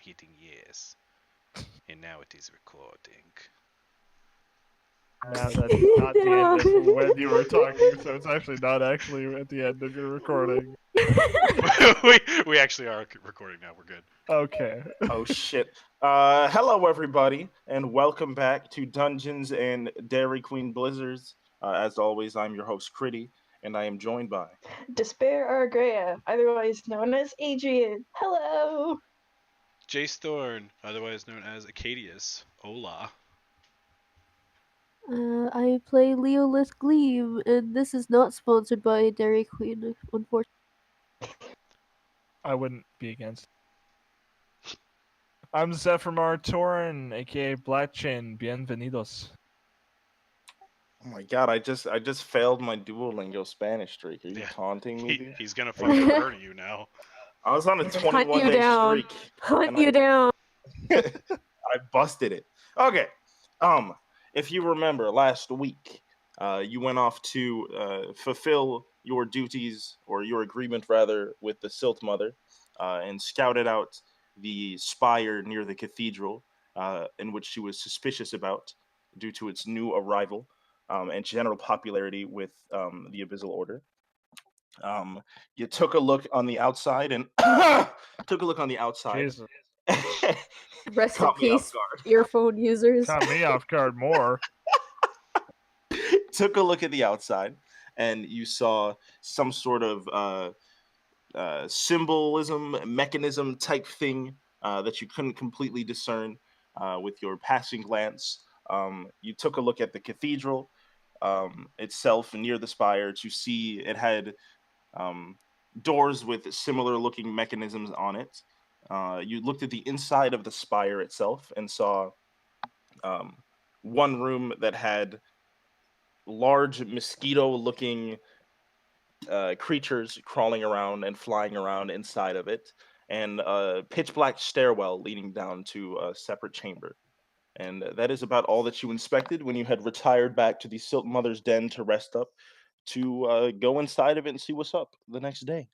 repeating years. And now it is recording. Now that's not the end of when you were talking, so it's actually not actually at the end of your recording. we actually are recording now. We're good. Okay. Oh shit. Hello everybody, and welcome back to Dungeons and Dairy Queen Blizzards. As always, I'm your host Critty, and I am joined by Despair Argrea, otherwise known as Adrian. Hello! Jace Thorn, otherwise known as Acadius. Hola. I play Leolith Gleam, and this is not sponsored by Dairy Queen, unfortunately. I wouldn't be against. I'm Zephramar Torin, aka Blackchin. Bienvenidos. Oh my god, I just failed my Duolingo Spanish streak. Are you Yeah. taunting me, dude? He's gonna fucking murder you now. I was on a 21-day down. streak. Hunt and you down! I busted it. Okay. If you remember last week, you went off to fulfill your duties, or your agreement rather, with the Silt Mother, and scouted out the spire near the cathedral, in which she was suspicious about due to its new arrival and general popularity with the Abyssal Order. You took a look on the outside and took a look on the outside. Jesus. Rest in Caught me off peace, guard. earphone users. Caught me off guard more. Took a look at the outside, and you saw some sort of symbolism, mechanism type thing that you couldn't completely discern with your passing glance. You took a look at the cathedral itself near the spire to see it had doors with similar looking mechanisms on it. You looked at the inside of the spire itself and saw one room that had large mosquito-looking creatures crawling around and flying around inside of it, and a pitch-black stairwell leading down to a separate chamber. And that is about all that you inspected when you had retired back to the Silt Mother's den to rest up, to go inside of it and see what's up the next day.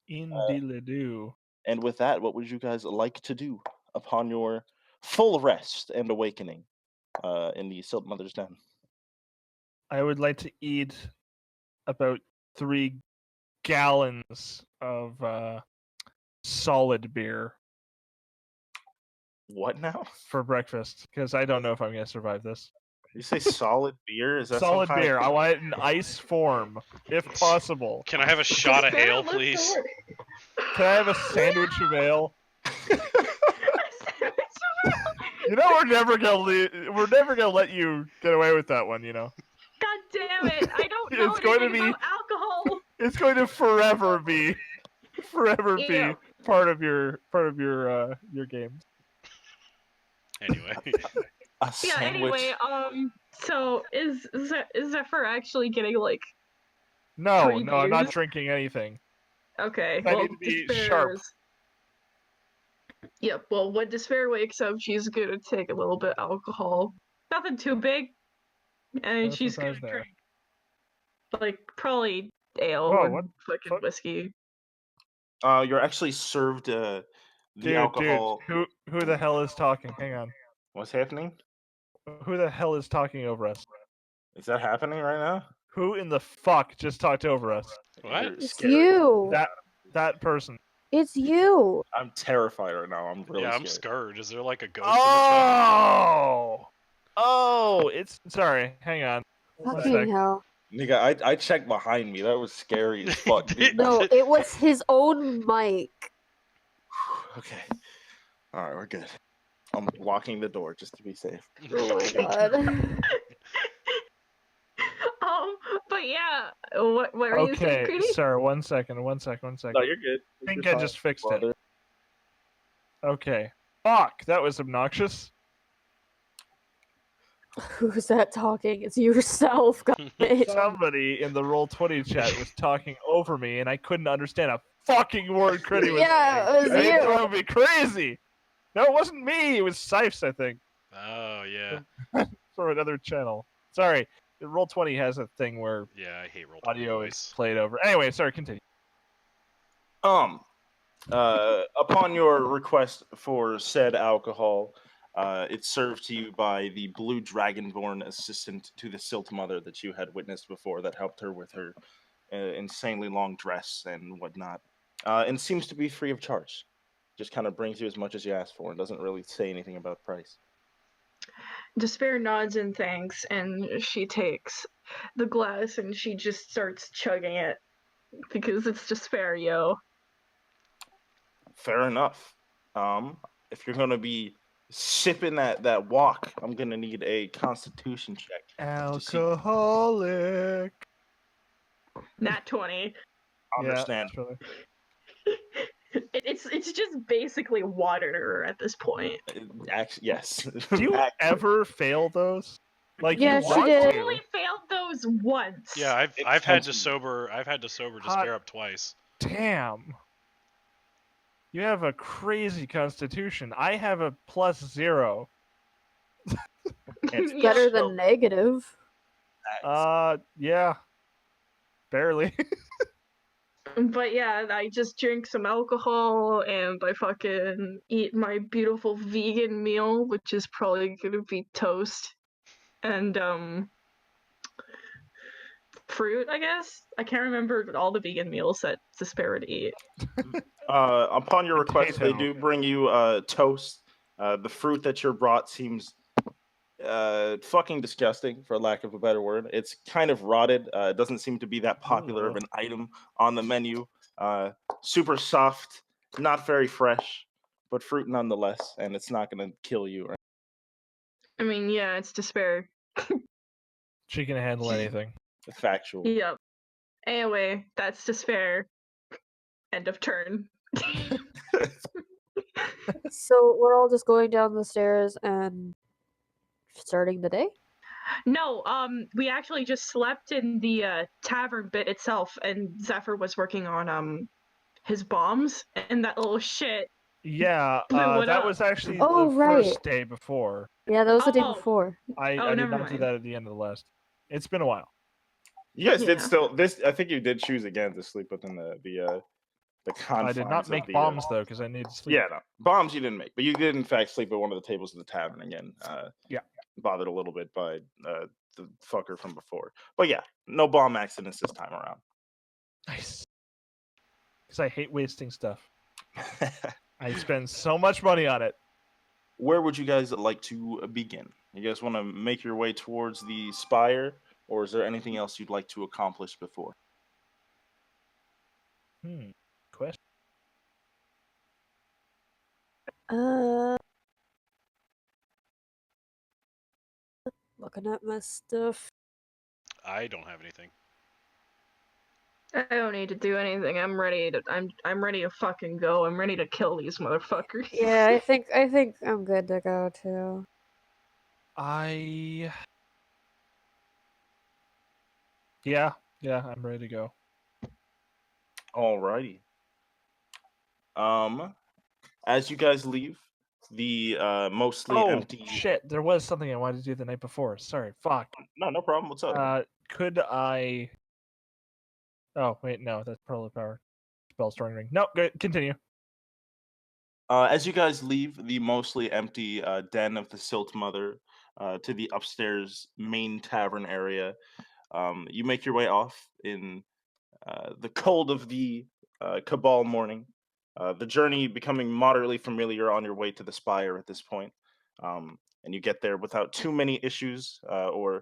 Indeed. And with that, what would you guys like to do upon your full rest and awakening in the Silt Mother's den? I would like to eat about 3 gallons of solid beer What now? for breakfast, because I don't know if I'm going to survive this. You say solid beer? Is that some Solid kind beer. Of... I want it in ice form, if possible. Can I have a shot of Despair ale, looks to please? work. Can I have a sandwich of ale? You know we're never gonna let you get away with that one. You know God damn it! I don't know It's going to anything be- about alcohol. it's going to forever be Ew. part of your game. Anyway. A Yeah. sandwich? Anyway, so is Zephyr actually getting like? No, 3 I'm not beers? drinking anything. Okay. I well, need to be Despair sharp. is- Yep. Well, when Despair wakes up, she's gonna take a little bit of alcohol. Nothing too big, and That's she's what I gonna was there. drink like probably ale Whoa, or what fucking fuck? whiskey. You're actually served the alcohol. Dude, who the hell is talking? Hang on. What's happening? Who the hell is talking over us? Is that happening right now? Who in the fuck just talked over us? What? You're It's scary. you! That person. It's you! I'm terrified right now. I'm really Yeah, I'm scared. scared. Is there like a ghost in the chat? Oh, it's sorry. Hang on. One Fucking sec. hell. Nigga, I checked behind me. That was scary as fuck. dude. No, it was his own mic. Okay. All right, we're good. I'm locking the door just to be safe. Oh my god. But yeah, what were you saying, Okay, Greedy? sir. One second. No, you're good. I think I just fixed it. Okay. Fuck, that was obnoxious. Who's that talking? It's yourself, guys. Somebody in the Roll20 chat was talking over me, and I couldn't understand a fucking word Critty was Yeah, saying. it was And you. drove me crazy. No, it wasn't me. It was Sipes, I think, Oh, yeah. from another channel. Sorry. Roll20 has a thing where Yeah, I hate roll audio voice. is played over. Anyway, sorry, continue. Upon your request for said alcohol, it's served to you by the blue dragonborn assistant to the Silt Mother that you had witnessed before, that helped her with her insanely long dress and whatnot, and seems to be free of charge. Just kind of brings you as much as you ask for and doesn't really say anything about price. Despair nods and thanks, and she takes the glass and she just starts chugging it because it's Despair, yo. Fair enough. If you're gonna be sipping that walk, I'm gonna need a Constitution check. Alcoholic. Nat 20. Understand? Yeah, really. It's just basically water at this point. Actually, yes. Do you ever fail those? Like, Yeah, you she want did. I to. only failed those once. Yeah, I've It's had to constant. sober Hot. Despair up twice. Damn. You have a crazy constitution. I have a +0. It's Yeah. Better so than negative. Yeah. Barely. But yeah, I just drink some alcohol and I fucking eat my beautiful vegan meal, which is probably gonna be toast and fruit, I guess. I can't remember all the vegan meals that Despair would eat. Upon your request, they Potato. do bring you toast. The fruit that you're brought seems fucking disgusting, for lack of a better word. It's kind of rotted. It doesn't seem to be that popular of an item on the menu. Super soft, not very fresh, but fruit nonetheless, and it's not gonna kill you. I mean, yeah, it's Despair. She can handle anything. Factual. Yep. Anyway, that's Despair. End of turn. So we're all just going down the stairs and starting the day? No, we actually just slept in the tavern bit itself, and Zephyr was working on his bombs, and that little shit. Yeah, Blew it that up. was actually Oh, the right. first day before. Yeah, that was the day Oh. before. I Oh, did never not do mind. that at the end of the last. It's been a while. You guys did Yeah. still this. I think you did choose again to sleep within the confines. I did not of make the, bombs though, because I needed to sleep. Yeah, no bombs you didn't make, but you did in fact sleep at one of the tables of the tavern again. Yeah. Bothered a little bit by the fucker from before, but yeah, no bomb accidents this time around. Nice. Because I hate wasting stuff. I spend so much money on it. Where would you guys like to begin? You guys want to make your way towards the spire, or is there anything else you'd like to accomplish before? Question. Looking at my stuff. I don't have anything. I don't need to do anything. I'm ready to. I'm ready to fucking go. I'm ready to kill these motherfuckers. Yeah, I think I'm good to go too. Yeah, I'm ready to go. Alrighty. As you guys leave, the mostly empty. Shit, there was something I wanted to do the night before. Sorry, fuck. No problem. What's up? Could I? Oh wait, no, that's Pearl of Power. Spell storing ring. No, good. Continue. As you guys leave the mostly empty den of the Silt Mother to the upstairs main tavern area, you make your way off in the cold of the Cabal morning. The journey becoming moderately familiar on your way to the Spire at this point. And you get there without too many issues or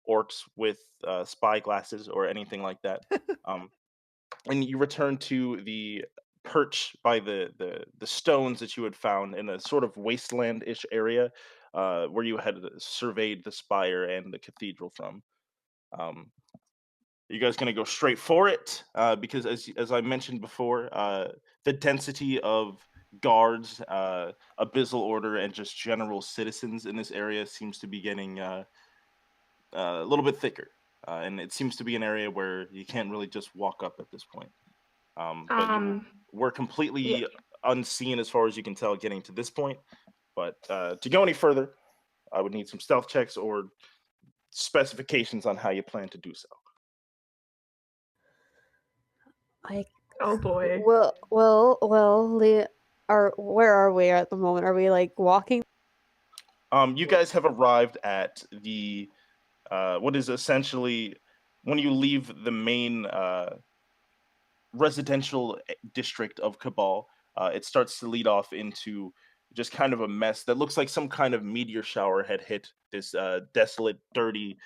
orcs with spy glasses or anything like that. And you return to the perch by the stones that you had found in a sort of wasteland-ish area where you had surveyed the spire and the cathedral from. You guys gonna go straight for it? Because as I mentioned before, the density of guards, abyssal order, and just general citizens in this area seems to be getting a little bit thicker, and it seems to be an area where you can't really just walk up at this point. But we're completely unseen as far as you can tell getting to this point. But to go any further, I would need some stealth checks or specifications on how you plan to do so. Oh boy. Where are we at the moment? Are we like walking? You guys have arrived at the what is essentially when you leave the main residential district of Cabal. It starts to lead off into just kind of a mess that looks like some kind of meteor shower had hit this desolate, dirty,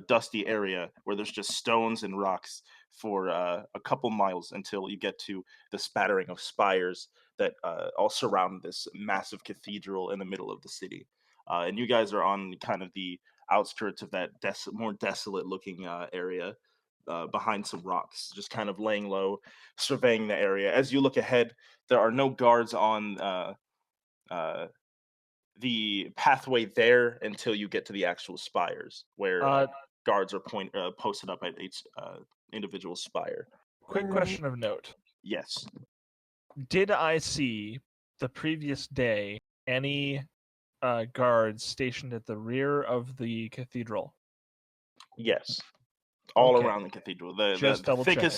dusty area where there's just stones and rocks for a couple miles until you get to the spattering of spires that all surround this massive cathedral in the middle of the city. And you guys are on kind of the outskirts of that more desolate looking area behind some rocks, just kind of laying low, surveying the area. As you look ahead, there are no guards on uh, the pathway there until you get to the actual spires, where guards are posted up at each individual spire. Quick question of note. Yes. Did I see the previous day any guards stationed at the rear of the cathedral? Yes. All Okay. around the cathedral. Just double checking.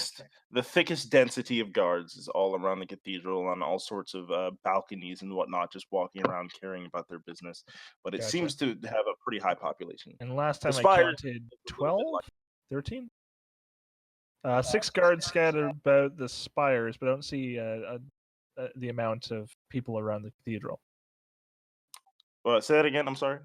The thickest density of guards is all around the cathedral on all sorts of balconies and whatnot, just walking around caring about their business. But it Gotcha. seems to have a pretty high population. And last time I spires- counted 12? 13? 6 guards scattered about the spires, but I don't see the amount of people around the cathedral. Well, say that again. I'm sorry.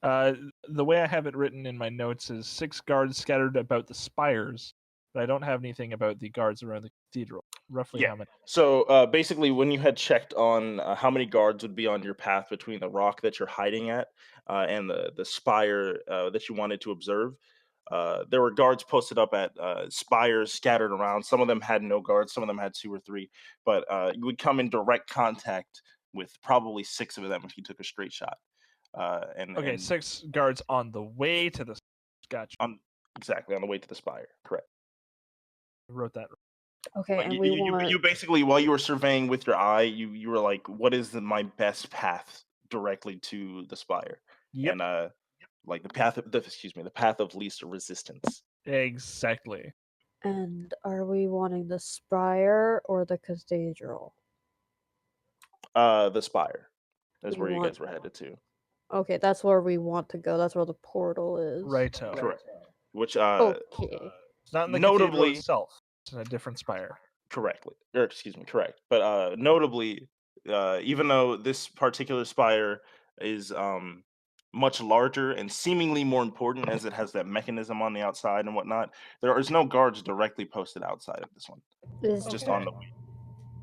The way I have it written in my notes is 6 guards scattered about the spires, but I don't have anything about the guards around the cathedral. Roughly Yeah. how many? So basically, when you had checked on how many guards would be on your path between the rock that you're hiding at and the spire that you wanted to observe, there were guards posted up at spires scattered around. Some of them had no guards, some of them had 2 or 3, but you would come in direct contact with probably 6 of them if you took a straight shot. Okay, and 6 guards on the way to the. Gotcha. exactly on the way to the spire. Correct. I wrote that. Okay, Like, and you basically, while you were surveying with your eye, you were like, what is my best path directly to the spire? Yep. And like the path of least resistance. Exactly. And are we wanting the spire or the cathedral? The spire is We where you want- guys were headed to. Okay, that's where we want to go. That's where the portal is. Righto. Correct. Which Okay. It's not in the Notably- cathedral itself. It's in a different spire. correct. But notably, even though this particular spire is much larger and seemingly more important as it has that mechanism on the outside and whatnot, there is no guards directly posted outside of this one. Is Just Okay. on the way.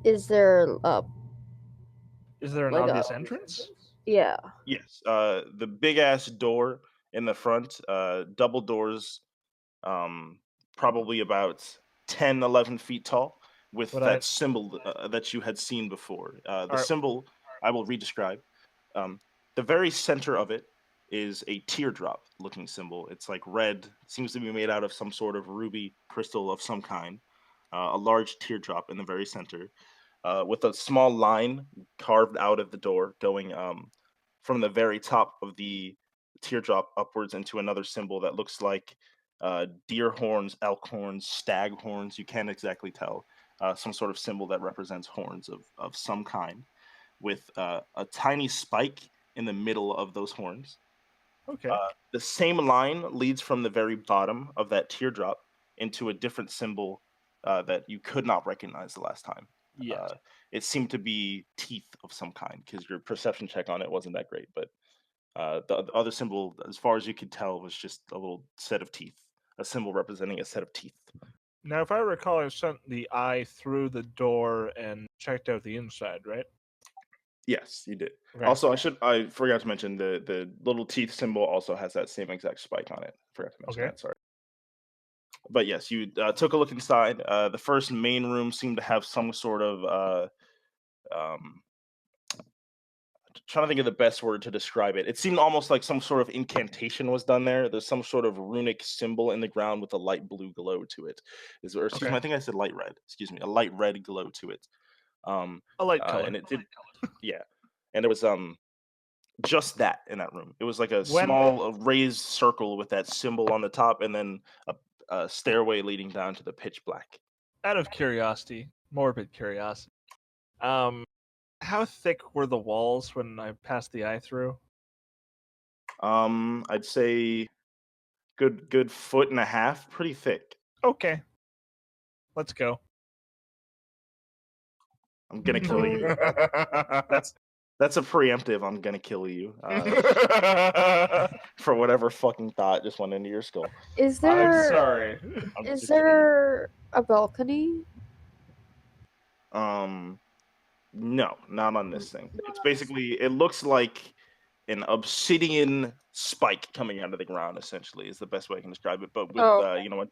is there Is there an Like a- obvious entrance? yeah. Yes, the big ass door in the front, double doors, probably about 10, 11 feet tall, with What that I- symbol that you had seen before. The Alright. symbol I will re-describe. The very center of it is a teardrop looking symbol. It's like red, seems to be made out of some sort of ruby crystal of some kind. A large teardrop in the very center. With a small line carved out of the door going from the very top of the teardrop upwards into another symbol that looks like deer horns, elk horns, stag horns. You can't exactly tell. Some sort of symbol that represents horns of some kind, with a tiny spike in the middle of those horns. Okay. The same line leads from the very bottom of that teardrop into a different symbol that you could not recognize the last time. Yeah. It seemed to be teeth of some kind because your perception check on it wasn't that great. But the other symbol, as far as you could tell, was just a little set of teeth, a symbol representing a set of teeth. Now, if I recall, I sent the eye through the door and checked out the inside, right? Yes, you did. Okay. Also, I forgot to mention the little teeth symbol also has that same exact spike on it. Forgot to mention Okay. that. Sorry. But yes, you took a look inside. The first main room seemed to have some sort of trying to think of the best word to describe it. It seemed almost like some sort of incantation was done there. There's some sort of runic symbol in the ground with a light blue glow to it. Excuse me, Okay. I think I said light red. Excuse me, a light red glow to it. A light color. And it did, yeah. And there was just that in that room. It was like a When- small raised circle with that symbol on the top, and then a stairway leading down to the pitch black. Out of curiosity, morbid curiosity. How thick were the walls when I passed the eye through? I'd say good foot and a half, pretty thick. Okay. Let's go. I'm gonna kill you. That's a preemptive. I'm gonna kill you. For whatever fucking thought just went into your skull. Is I'm there sorry. I'm is just kidding. there a balcony? No, not on this thing. It's basically it looks like an obsidian spike coming out of the ground. Essentially, is the best way I can describe it. But with Oh. a door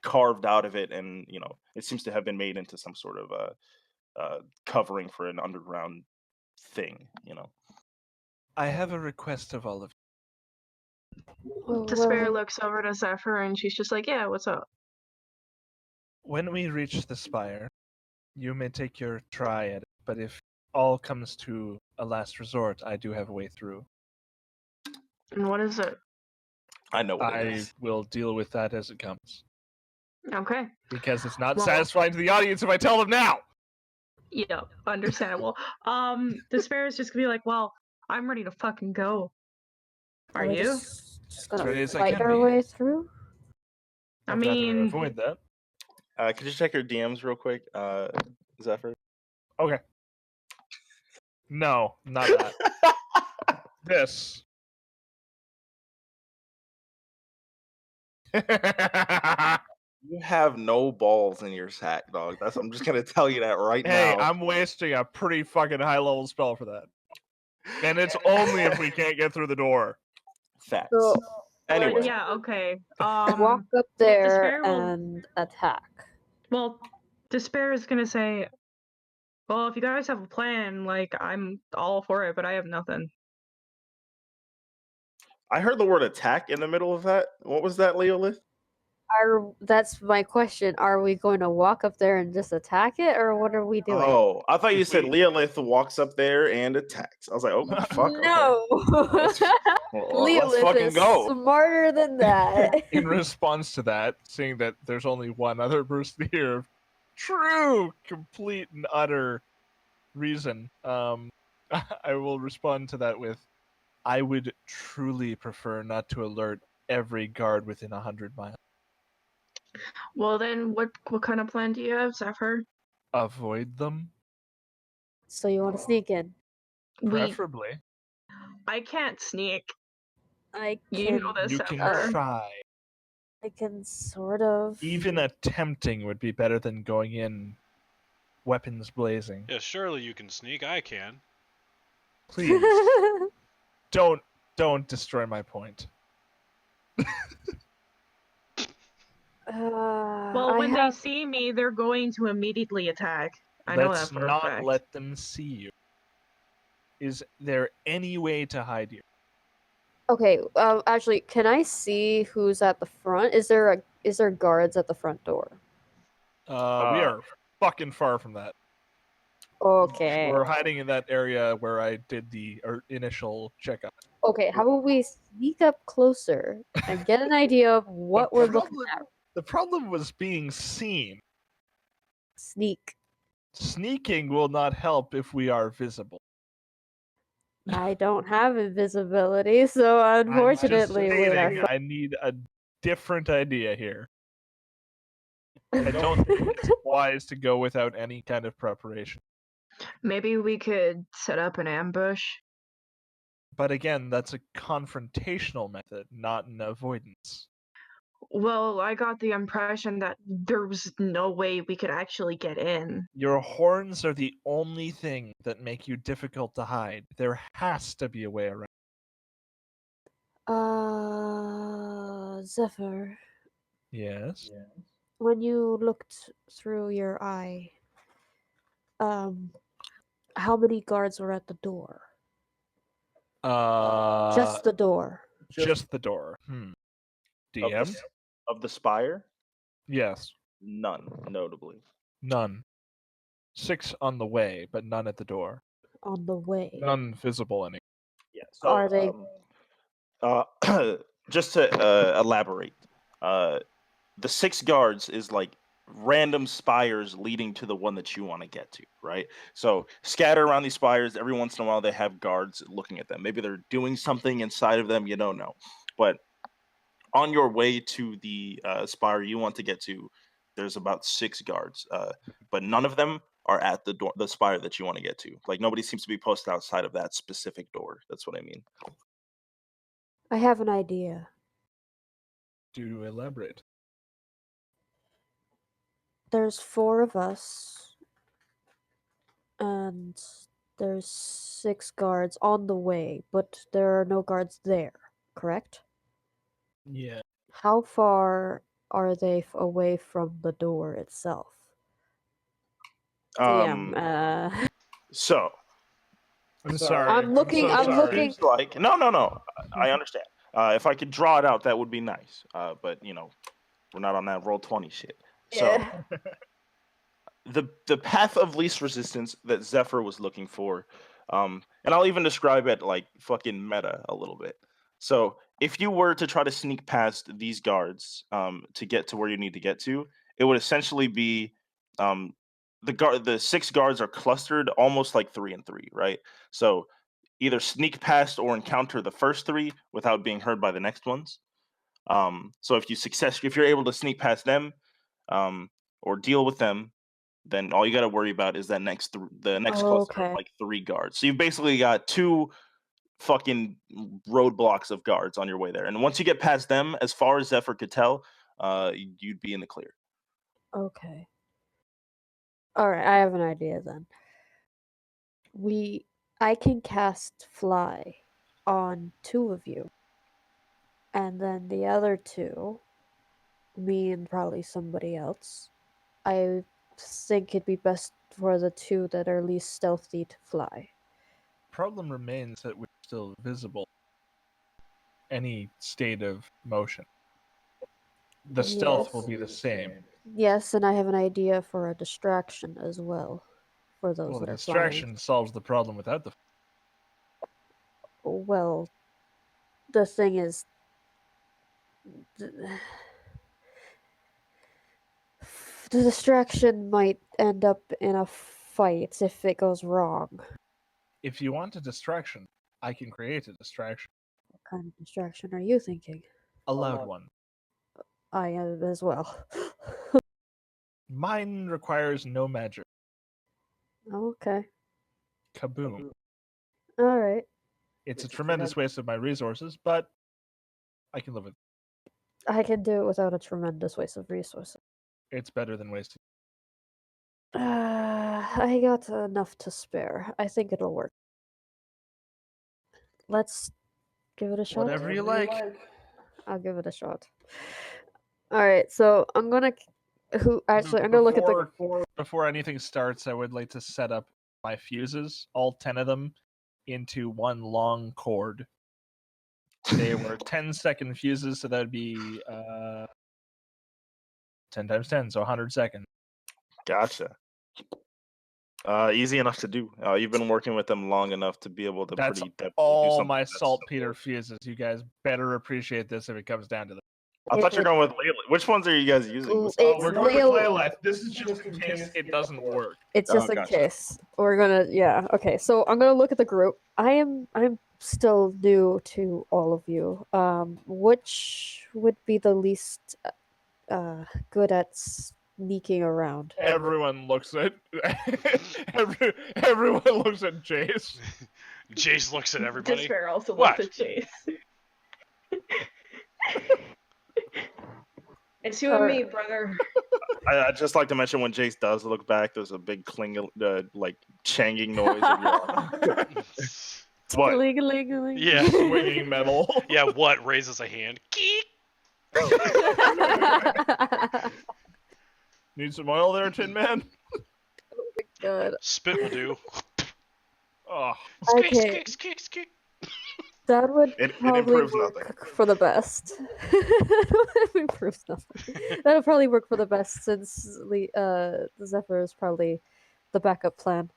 carved out of it, and it seems to have been made into some sort of covering for an underground thing. I have a request of all of Oh, Despair well, looks over to Zephyr and she's just like, yeah, what's up? you. When we reach the spire, you may take your try at it, but if all comes to a last resort, I do have a way through. And what is it? I know what it I is. will deal with that as it comes. Okay. Because it's not Well- satisfying to the audience if I tell them now. Yeah, understandable. Despair is just gonna be like, well, I'm ready to fucking go. Are we you? just gonna ready as I fight can our be. way through? I I'd rather mean, avoid that. Could you check your DMs real quick, Zephyr? Okay. No, not that. This. You have no balls in your sack, dog. I'm just gonna tell you that right Hey, now. I'm wasting a pretty fucking high level spell for that. And it's only if we can't get through the door. Facts. So Anyway, yeah, okay. walk up there Despair will- and attack. Well, Despair is gonna say, well, if you guys have a plan, like, I'm all for it, but I have nothing. I heard the word attack in the middle of that. What was that, Leolith? That's my question. Are we going to walk up there and just attack it, or what are we doing? Oh, I thought you If said we- Leolith walks up there and attacks. I was like, oh fuck. Okay. No, Let's Leolith fucking is go. smarter than that. In response to that, seeing that there's only one other person here of true, complete, and utter reason, I will respond to that with, I would truly prefer not to alert every guard within 100 miles. Well, then, what kind of plan do you have, Zephyr? Avoid them, So you want to sneak in? preferably. I can't sneak. I You can. know this, You can Zephyr. try. I can sort of. Even attempting would be better than going in weapons blazing. Yeah, surely you can sneak. I can. Please, don't destroy my point. Well, I when have. they see me, they're going to immediately attack. I know Let's that for a not fact. let them see you. Is there any way to hide you? Okay. Actually, can I see who's at the front? Is there guards at the front door? We are fucking far from that. Okay. We're hiding in that area where I did the initial checkup. Okay. How about we sneak up closer and get an idea of what we're looking at? The problem was being seen. Sneak. Sneaking will not help if we are visible. I don't have invisibility, so I'm just unfortunately, we are. stating I need a different idea here. I don't think it's wise to go without any kind of preparation. Maybe we could set up an ambush. But again, that's a confrontational method, not an avoidance. Well, I got the impression that there was no way we could actually get in. Your horns are the only thing that make you difficult to hide. There has to be a way around. Zephyr, Yes. when you looked through your eye, how many guards were at the door? Just the door. Just the door. DM? Of the spire? Yes. None, notably. None. 6 on the way, but none at the door. On the way. None visible anyway. Yeah. So, Are they- just to elaborate, the 6 guards is like random spires leading to the one that you want to get to, right? So scatter around these spires. Every once in a while, they have guards looking at them. Maybe they're doing something inside of them. You don't know. But on your way to the spire you want to get to, there's about 6 guards, but none of them are at the door, the spire that you want to get to. Like nobody seems to be posted outside of that specific door. That's what I mean. I have an idea. Do elaborate. There's 4 of us, and there's 6 guards on the way, but there are no guards there, correct? Yeah. How far are they away from the door itself? Um, DM, so I'm sorry. I'm looking- so I'm sorry. looking- seems like no. I understand. If I could draw it out, that would be nice. But we're not on that roll 20 shit. So Yeah. the path of least resistance that Zephyr was looking for, and I'll even describe it like fucking meta a little bit. So if you were to try to sneak past these guards to get to where you need to get to, it would essentially be the 6 guards are clustered almost like 3 and 3, right? So either sneak past or encounter the first 3 without being heard by the next ones. So if you're able to sneak past them or deal with them, then all you got to worry about is the next cluster of Okay. like 3 guards. So you've basically got 2 fucking roadblocks of guards on your way there. And once you get past them, as far as Zephyr could tell, you'd be in the clear. Okay. Alright, I have an idea then. I can cast Fly on 2 of you. And then the other 2, me and probably somebody else, I think it'd be best for the 2 that are least stealthy to fly. Problem remains that we're still visible. Any state of motion. The stealth will Yes. be the same. Yes, and I have an idea for a distraction as well. For those Well, the that are distraction solves the problem without the. flying. Well, the thing is, the distraction might end up in a fight if it goes wrong. If you want a distraction, I can create a distraction. What kind of distraction are you thinking? A loud one. I am as well. Mine requires no magic. Okay. Kaboom. Alright. It's a tremendous waste of my resources, but I can live with it. I can do it without a tremendous waste of resources. It's better than wasting. I got enough to spare. I think it'll work. Let's give it a shot. Whatever you like. I'll give it a shot. Alright, so I'm gonna I'm gonna look at the Before anything starts, I would like to set up my fuses, all 10 of them, into one long cord. They were 10-second fuses, so that would be 10 times 10, so 100 seconds. Gotcha. Easy enough to do. You've been working with them long enough to be able to That's pretty definitely do all something my that's saltpeter fuses. You guys better appreciate this if it comes down to that. I thought you were going with Layla. Which ones are you guys using? Ooh, What's- it's We're going with Layla- Layla. This is just in case it doesn't work. It's Oh, just in gotcha. case. We're gonna okay, so I'm gonna look at the group. I'm still new to all of you. Which would be the least good at sneaking around? Everyone looks at everyone looks at Jace. Jace looks at everybody. Despair also What? looked at Chase. It's you and me, brother. I'd just like to mention when Jace does look back, there's a big cling, like changing noise. What? Ling-a-ling-a-ling. Yeah. Swinging metal. Yeah, what raises a hand? Geek. Need some oil there, Tin Man? God. Spit will do. Oh, Squeak, Okay. squeak, squeak, squeak. That would It probably improves work nothing. for the best. It improves nothing. That'll probably work for the best since Zephyr is probably the backup plan.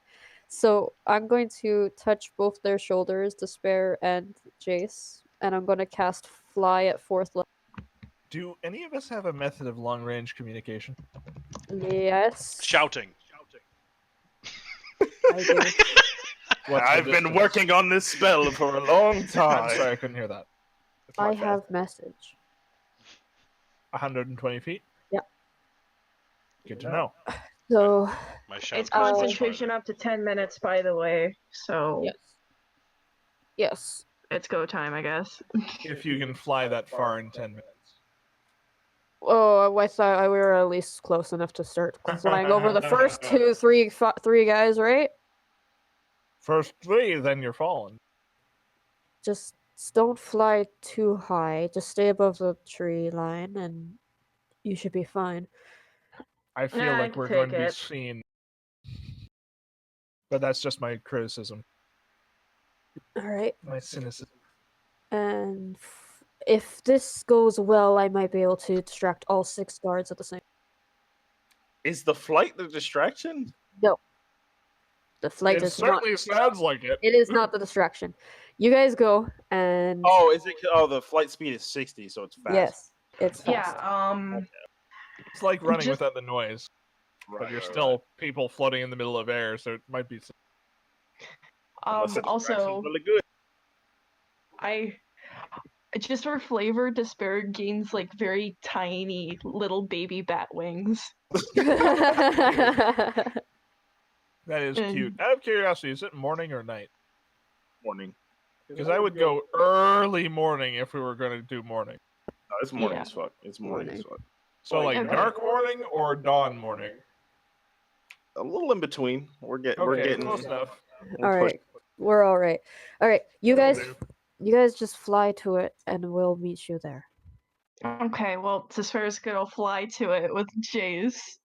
So I'm going to touch both their shoulders, Despair and Jace, and I'm going to cast Fly at 4th level. Do any of us have a method of long-range communication? Yes. Shouting. I do. What's the I've been distance? working on this spell for a long I'm time. sorry, I couldn't hear that. It's my I fast. have message. 120 feet? Yeah. Good to know. So, My shout It's goes much concentration farther. up to 10 minutes, by the way. So yes. Yes. it's go time, I guess. If you can fly that far in 10 minutes. Oh, I thought we were at least close enough to start flying over the first three guys, right? First 3, then you're falling. Just don't fly too high. Just stay above the tree line, and you should be fine. I feel Yeah, I like can we're going to take be it. seen. But that's just my criticism, All right. my cynicism. And if this goes well, I might be able to distract all 6 guards at the same. Is the flight the distraction? No, the flight It is not. certainly sounds like it. It is not the distraction. You guys go, and Oh, is it? Oh, the flight speed is 60, so it's fast. yes, it's fast. Yeah, It's like running Just- without the noise, but Right, you're right, still people floating in the middle of air, so it might be. Unless the distraction's also, really good. just for flavor, Despair gains like very tiny little baby bat wings. That is And- cute. Out of curiosity, is it morning or night? Morning. Because I would go early morning if we were going to do morning. No, it's morning Yeah. as fuck. It's morning as fuck. So like Okay. dark morning or dawn morning. A little in between. We're getting close enough. we're All pushing. right, we're all right. All right, you That'll guys, do. you guys just fly to it, and we'll meet you there. Okay, well, Despair's gonna fly to it with Jace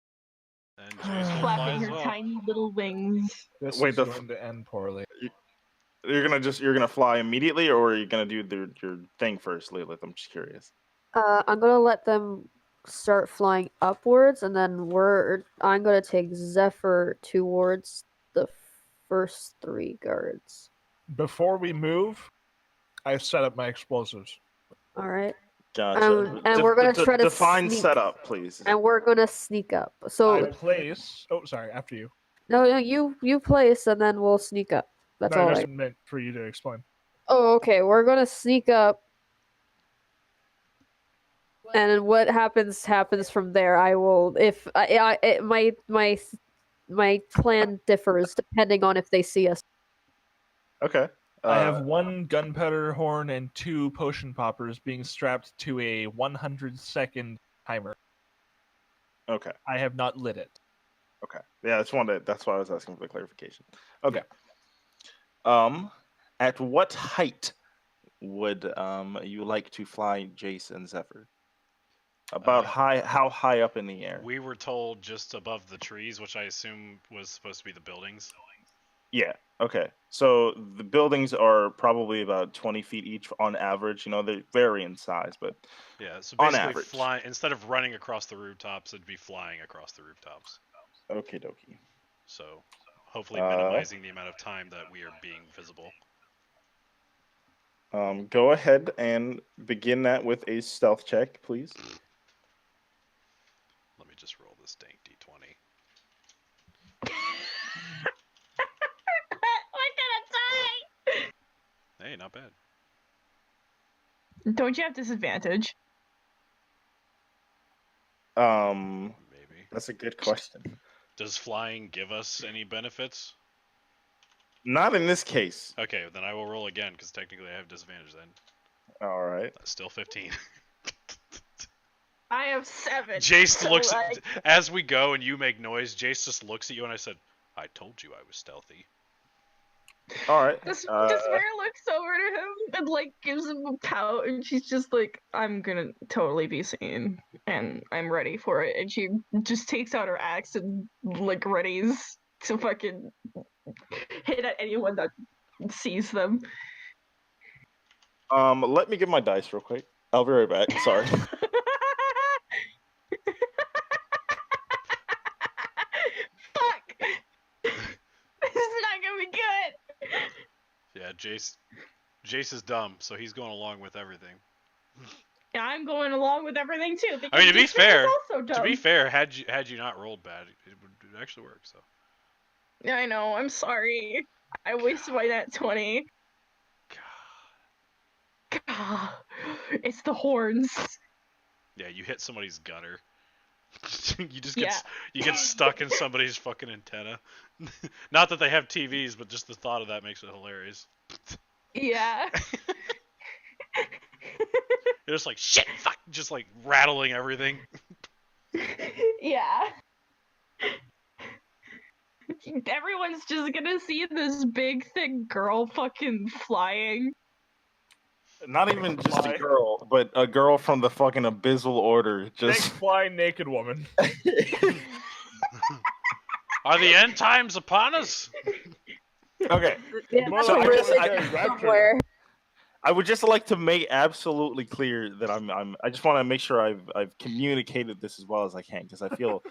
And Jace will fly flapping as her well. tiny little wings. This Wait, is the going to end poorly. You're gonna fly immediately, or are you gonna do your thing first, Lilith? I'm just curious. I'm gonna let them start flying upwards, and then I'm gonna take Zephyr towards the first 3 guards. Before we move, I've set up my explosives. All right, Gotcha. and we're gonna try to define sneak. setup, please. and we're gonna sneak up. So I place. Oh, sorry. After you. no, you place, and then we'll sneak up. That's No, all I right. just meant for you to explain. Oh, okay. We're gonna sneak up, and what happens from there. I will if my plan differs depending on if they see us. Okay. I have 1 gunpowder horn and 2 potion poppers being strapped to a 100-second timer. Okay. I have not lit it. Okay. Yeah, that's why I was asking for the clarification. Okay. At what height would you like to fly Jace and Zephyr? About how high up in the air? We were told just above the trees, which I assume was supposed to be the buildings. Yeah. Okay. So the buildings are probably about 20 feet each on average. You know, they vary in size, but Yeah, so On basically average. fly instead of running across the rooftops, it'd be flying across the rooftops. okie dokie. So hopefully Uh, minimizing the amount of time that we are being visible. Go ahead and begin that with a stealth check, please. Let me just roll this dank d20. We're gonna Hey, not bad. die! Don't you have disadvantage? Maybe. That's a good question. Does flying give us any benefits? Not in this case. Okay, then I will roll again because technically I have disadvantage then. All right. That's still 15. I have 7. Jace so, looks like, as we go and you make noise. Jace just looks at you and I said, "I told you I was stealthy." All right. Despair looks over to him and like gives him a pout, and she's just like, "I'm gonna totally be seen, and I'm ready for it." And she just takes out her axe and like readies to fucking hit at anyone that sees them. Let me get my dice real quick. I'll be right back. Sorry. Fuck! This is not gonna be good. Yeah, Jace is dumb, so he's going along with everything. Yeah, I'm going along with everything too. I mean, to be because this man is fair, also dumb. to be fair, had you not rolled bad, it would actually work. So. Yeah, I know. I'm sorry. I wasted my net 20. God. God, it's the horns. Yeah, you hit somebody's gutter. You just Yeah. you get stuck in somebody's fucking antenna. Not that they have TVs, but just the thought of that makes it hilarious. Yeah. You're just like shit, fuck, just like rattling everything. Yeah. Everyone's just gonna see this big, thick girl fucking flying. Not even just Fly. a girl, but a girl from the fucking Abyssal Order. Big Just fly naked woman. Are the end times upon us? okay. Yeah, More that's like a I river just- I raptured. somewhere. I would just like to make absolutely clear that I just want to make sure I've communicated this as well as I can because I feel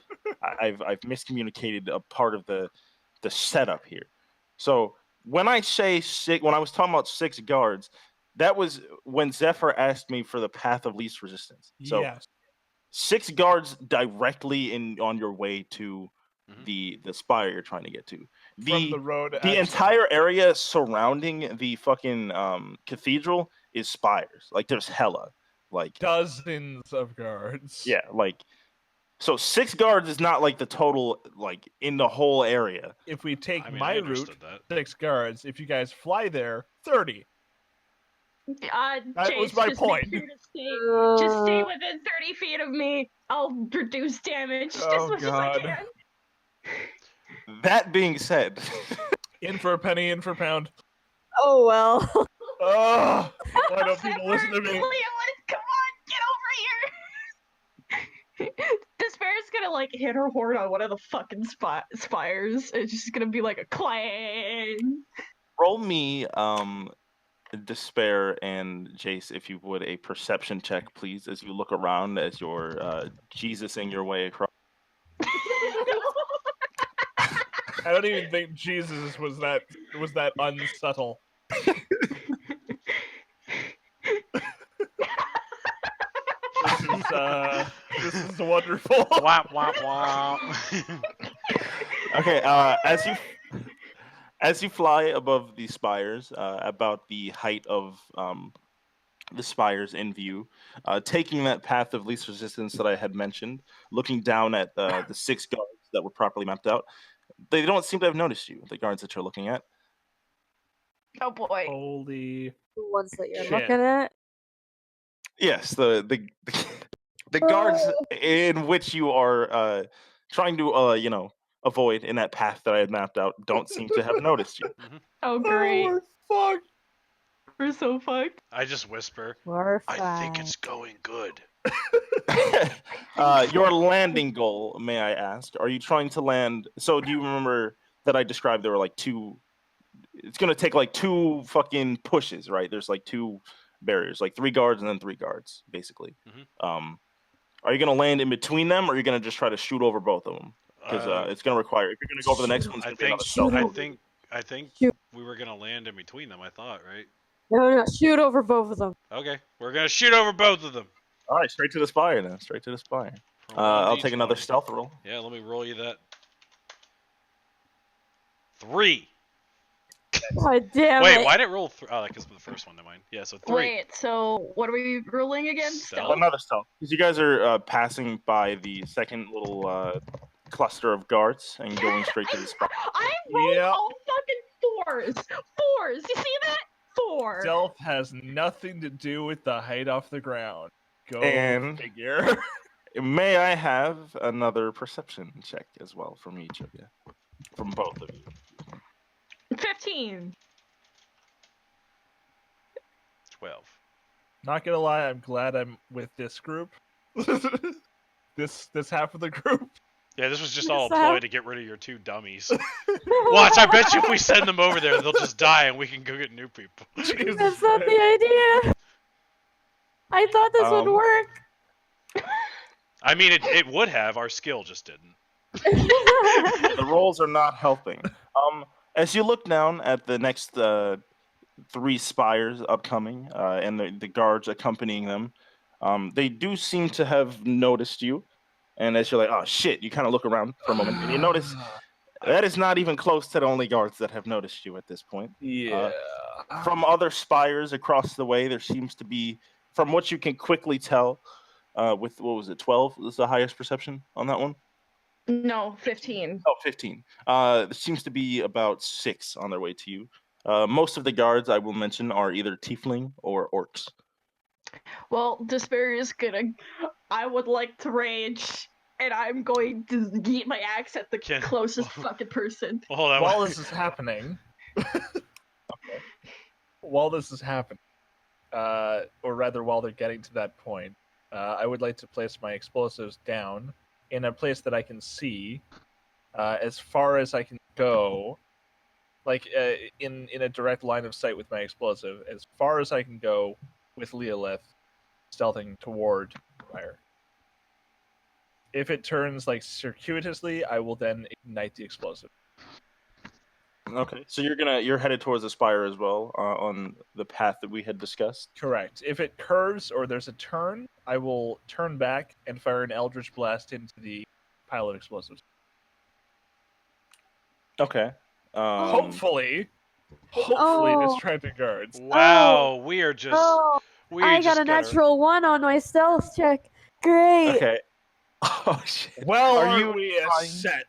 I've miscommunicated a part of the setup here. So when I say when I was talking about 6 guards, that was when Zephyr asked me for the path of least resistance. So Yes. 6 guards directly on your way to Mhm. the spire you're trying to get to. From the road. The entire area surrounding the fucking cathedral is spires. Like there's hella. Like dozens of guards. yeah, like so 6 guards is not like the total like in the whole area. If we take I mean, my I route, understood that. 6 guards. If you guys fly there, 30. That Jace, was my just point. Make sure to just stay within 30 feet of me. I'll reduce damage just Oh, as much God. as I can. That being said, In for a penny, in for a pound. Oh well. Oh, why don't people listen to me? Leland, come on, get over here. Despair's gonna like hit her horn on one of the fucking spires. It's just gonna be like a clang. roll me Despair and Jace, if you would, a perception check, please, as you look around as you're Jesusing your way across. I don't even think Jesus was that unsubtle. This is wonderful. Womp womp womp. Okay, as you fly above the spires, about the height of the spires in view, taking that path of least resistance that I had mentioned, looking down at the 6 guards that were properly mapped out, they don't seem to have noticed you, the guards that you're looking at. Oh boy. Holy. The ones that you're Shit. looking at. Yes, the guards in which you are trying to avoid in that path that I had mapped out don't seem to have noticed you. Oh great. Oh, my fuck. We're so fucked. I just whisper. We're I think fine. it's going good. Your landing goal, may I ask? Are you trying to land? So do you remember that I described there were like 2? It's gonna take like 2 fucking pushes, right? There's like 2 barriers, like 3 guards and then 3 guards, basically. Mhm. Are you gonna land in between them, or are you gonna just try to shoot over both of them? Because it's gonna require. If you're gonna go over the next one, it's I gonna be another think stealth. I think Shoot. we were gonna land in between them. I thought, right? No, shoot over both of them. Okay, we're gonna shoot over both of them. All right, straight to the spire then. Straight to the spire. From one I'll each take another one. stealth roll. Yeah, let me roll you that. 3. God damn Wait, it. why did it roll? Oh, because the first one. Never mind. Yeah, so 3. Wait, so what are we rolling again? Stealth. Another stealth. Because you guys are passing by the second little cluster of guards and going straight to the spire. I rolled Yeah. all fucking 4s. 4s. You see that? 4. Stealth has nothing to do with the height off the ground. Go And- figure. May I have another perception check as well from each of you, from both of you? 15. 12. Not gonna lie, I'm glad I'm with this group. this half of the group. Yeah, this was just all a What's that? ploy to get rid of your 2 dummies. Watch, I bet you if we send them over there, they'll just die and we can go get new people. Jesus That's not the Christ. idea. I thought this would Um, work. I mean, it would have. Our skill just didn't. The rolls are not helping. As you look down at the next 3 spires upcoming, and the guards accompanying them, They do seem to have noticed you, and as you're like, oh shit, you kind of look around for a moment, and you notice that is not even close to the only guards that have noticed you at this point. Yeah. From other spires across the way, there seems to be, from what you can quickly tell, with what was it, 12 was the highest perception on that one? No, 15. Oh, 15. There seems to be about 6 on their way to you. Most of the guards, I will mention, are either tiefling or orcs. Well, Despair is gonna. I would like to rage, and I'm going to yeet my axe at the Can- closest fucking person. Well, hold on. While this is happening, while this is happening, or rather, while they're getting to that point, I would like to place my explosives down in a place that I can see, as far as I can go, like in a direct line of sight with my explosive, as far as I can go with Leolith stealthing toward fire. If it turns like circuitously, I will then ignite the explosive. Okay, so you're headed towards the spire as well, on the path that we had discussed. Correct. If it curves or there's a turn, I will turn back and fire an Eldritch Blast into the pile of explosives. Okay. Hopefully Oh. distracting guards. Wow, we are just. Oh, We I just got a got our- natural 1 on my stealth check. Great. Okay. Oh shit. Well, Are are you you a trying- set?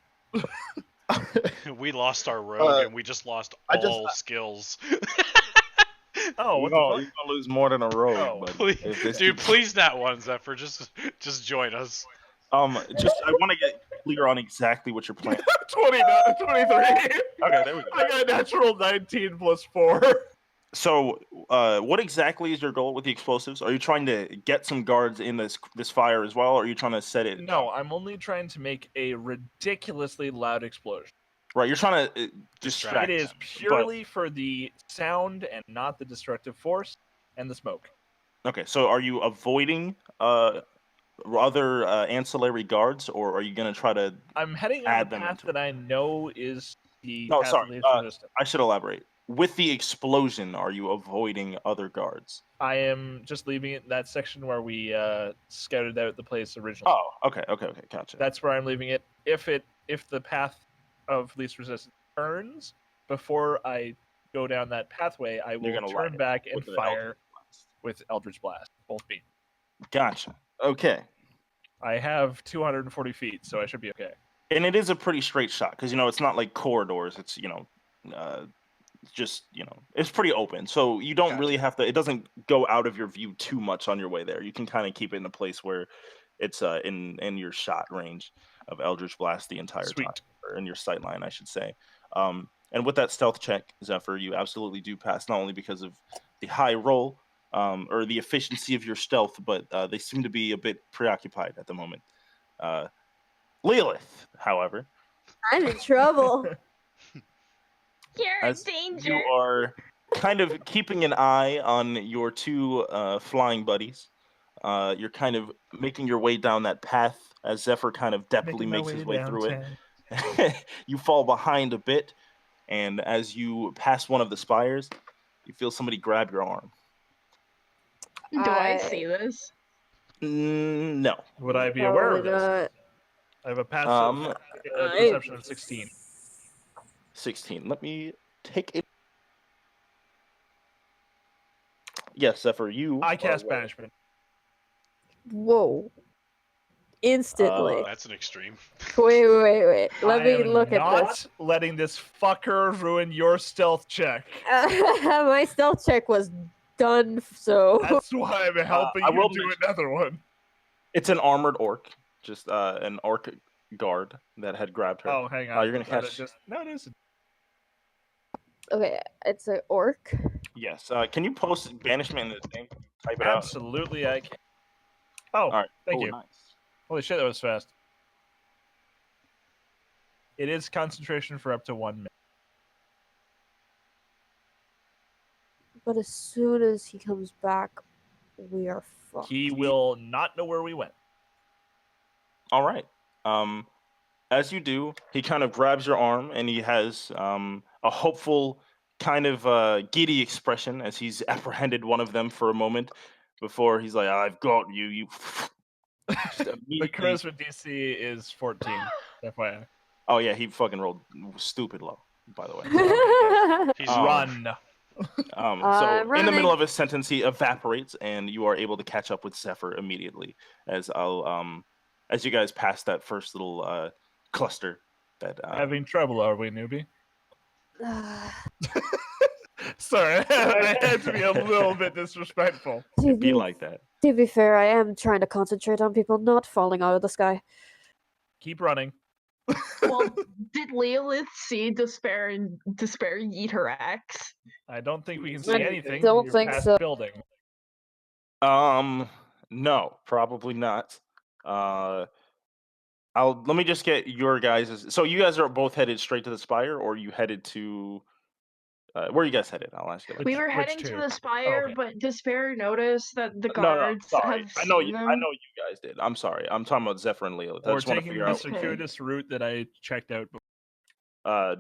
We lost our rogue, and we just lost all I skills. Oh, what you're the fuck? gonna lose more than a rogue, Oh, but Please, if this dude, keeps- please not one, Zephyr. Just join us. Just I want to get clear on exactly what you're playing. 29, 23. Okay, there we go. I got a natural 19 plus 4. So, what exactly is your goal with the explosives? Are you trying to get some guards in this fire as well, or are you trying to set it? No, I'm only trying to make a ridiculously loud explosion. Right, you're trying to Distract. distract. It is them, purely for the sound and not the destructive force and the smoke. Okay, so are you avoiding other ancillary guards, or are you going to try to? I'm heading on Add the them path into that I know is the No, path sorry, of least resistance. I should elaborate. With the explosion, are you avoiding other guards? I am just leaving it in that section where we scouted out the place originally. Oh, okay, gotcha. That's where I'm leaving it. If the path of least resistance turns before I go down that pathway, I will gonna light turn it back and with the fire Eldritch Blast. with Eldritch Blast. Both feet. Gotcha. Okay, I have 240 feet, so I should be okay. and it is a pretty straight shot because it's not like corridors. It's just it's pretty open, so you don't really have to. It doesn't go out of your view too much on your way there. You can kind of keep it in a place where it's in your shot range of Eldritch Blast the entire Sweet. time, or in your sight line, I should say. And with that stealth check, Zephyr, you absolutely do pass, not only because of the high roll or the efficiency of your stealth, but they seem to be a bit preoccupied at the moment. Leolith, however, I'm in trouble. You're as in danger. you are kind of keeping an eye on your two flying buddies, you're kind of making your way down that path as Zephyr kind of deftly makes his way through it. You fall behind a bit, and as you pass one of the spires, you feel somebody grab your arm. Do I see this? No. Would I be aware of Probably this? not. I have a passive Um, perception of 16. 16. Let me take it. Yes, Zephyr, you. I are cast aware. banishment. Whoa. Instantly. That's an extreme. Wait. Let I me am look at not this. letting this fucker ruin your stealth check. My stealth check was done, so. That's why I'm helping I you will do mention- another one. It's an armored orc, just an orc guard that had grabbed her. Oh, hang on. you're gonna That catch- is No, it isn't. Okay, it's an orc. Yes. Can you post banishment in the thing? Type it out. Absolutely, I can. Oh, All right. thank Oh, you. Nice. Holy shit, that was fast. It is concentration for up to 1 minute. But as soon as he comes back, we are fucked. He will not know where we went. All right. As you do, he kind of grabs your arm and he has a hopeful, kind of giddy expression as he's apprehended one of them for a moment. before he's like, "I've got you." You just The immediately- charisma DC is 14. FYI. Oh yeah, he fucking rolled stupid low. By the way. He's Run. So in the running. middle of his sentence, he evaporates, and you are able to catch up with Zephyr immediately. As as you guys pass that first little cluster. That Having trouble, are we, newbie? Sorry, I had to be a little bit disrespectful. be like that. To be fair, I am trying to concentrate on people not falling out of the sky. Keep running. Well, did Leolith see Despair and Despair eat her axe? I don't think we can see I anything. don't You're think past so. Building. No, probably not. Let me just get your guys'. So you guys are both headed straight to the spire, or you headed to? Where are you guys headed? I'll ask you. That. We were Which heading to two? the spire, okay. but Despair noticed that the No, guards sorry. have I know seen you. them. I know you guys did. I'm sorry. I'm talking about Zephyr and Leo. I We're just want to taking figure the out circuitous route that I checked out.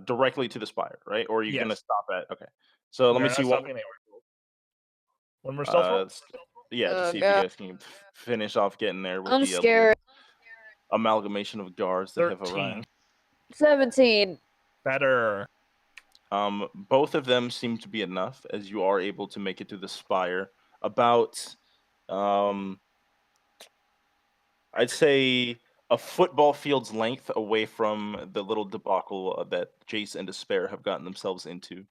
directly to the spire, right? Or are you gonna Yes. stop at? Okay. So let me see what. When we're stealth. Yeah, to Oh, see if God. you guys can finish off getting there with I'm the scared. amalgamation of guards that have 13. arrived. 17. Better. Both of them seem to be enough, as you are able to make it to the spire. About, I'd say a football field's length away from the little debacle that Jace and Despair have gotten themselves into.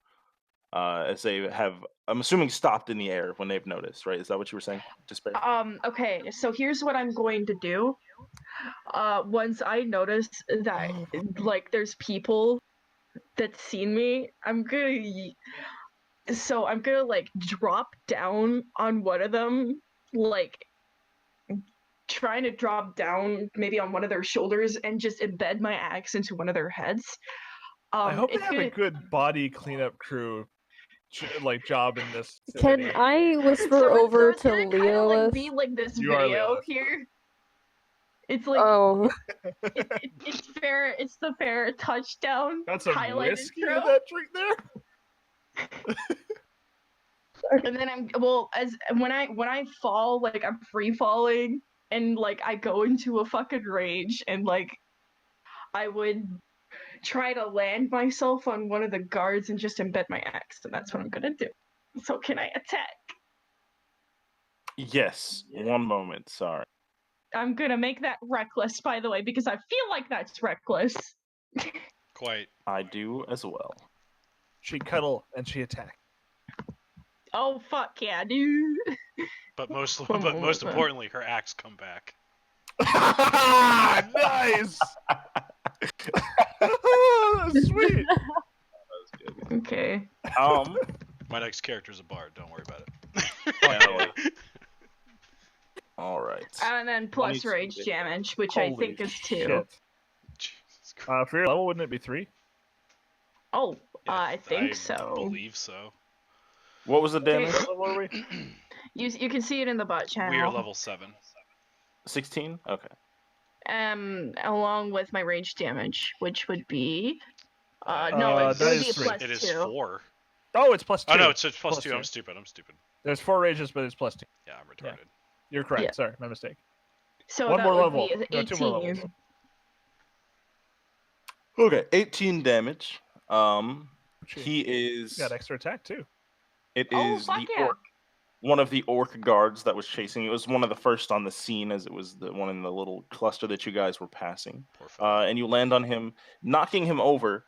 As they have, I'm assuming, stopped in the air when they've noticed, right? Is that what you were saying, Despair? Okay, so here's what I'm going to do. Once I notice that like there's people that's seen me, I'm gonna like drop down on one of them, like trying to drop down maybe on one of their shoulders and just embed my axe into one of their heads. I hope they it's have a gonna- good body cleanup crew, job in this. Can city. I whisper so over it's to gonna kinda, Leolith? be like this You are video Leolith. here. It's like Oh, it's fair. It's the fair touchdown. Got some highlighted whiskey through. in that drink there. And then when I fall, like I'm free falling, and like I go into a fucking rage, and like I would try to land myself on one of the guards and just embed my axe, and that's what I'm gonna do. So can I attack? Yes. One moment. Sorry. I'm gonna make that reckless, by the way, because I feel like that's reckless. quite. I do as well. She cuddle and she attack. Oh fuck yeah, dude! But most One but more most time. importantly, her axe come back. Nice. Sweet. Okay. My next character's a bard. Don't worry about it. Yeah. All right. And then plus 22 rage hit. damage, which I Holy think is 2. shit. Jesus Christ. For your level, wouldn't it be 3? Oh, Yeah, I think so. Believe so. What was the Okay. damage? What level are we? You can see it in the bot channel. We are level 7. 16. Okay. Along with my rage damage, which would be no, it that would is be a three. plus It is 2. 4. Oh, it's plus 2. Oh no, it's plus Plus 2. two. I'm stupid. There's 4 rages, but it's plus 2. Yeah, I'm retarded. You're correct. Yeah. Sorry, my mistake. So One that more would level. be No, 2 more 18. levels. Okay. 18 damage. Gee, He is. got extra attack too. It Oh, is fuck the yeah. orc. One of the orc guards that was chasing. It was one of the first on the scene, as it was the one in the little cluster that you guys were passing. Poor fellow. And you land on him, knocking him over,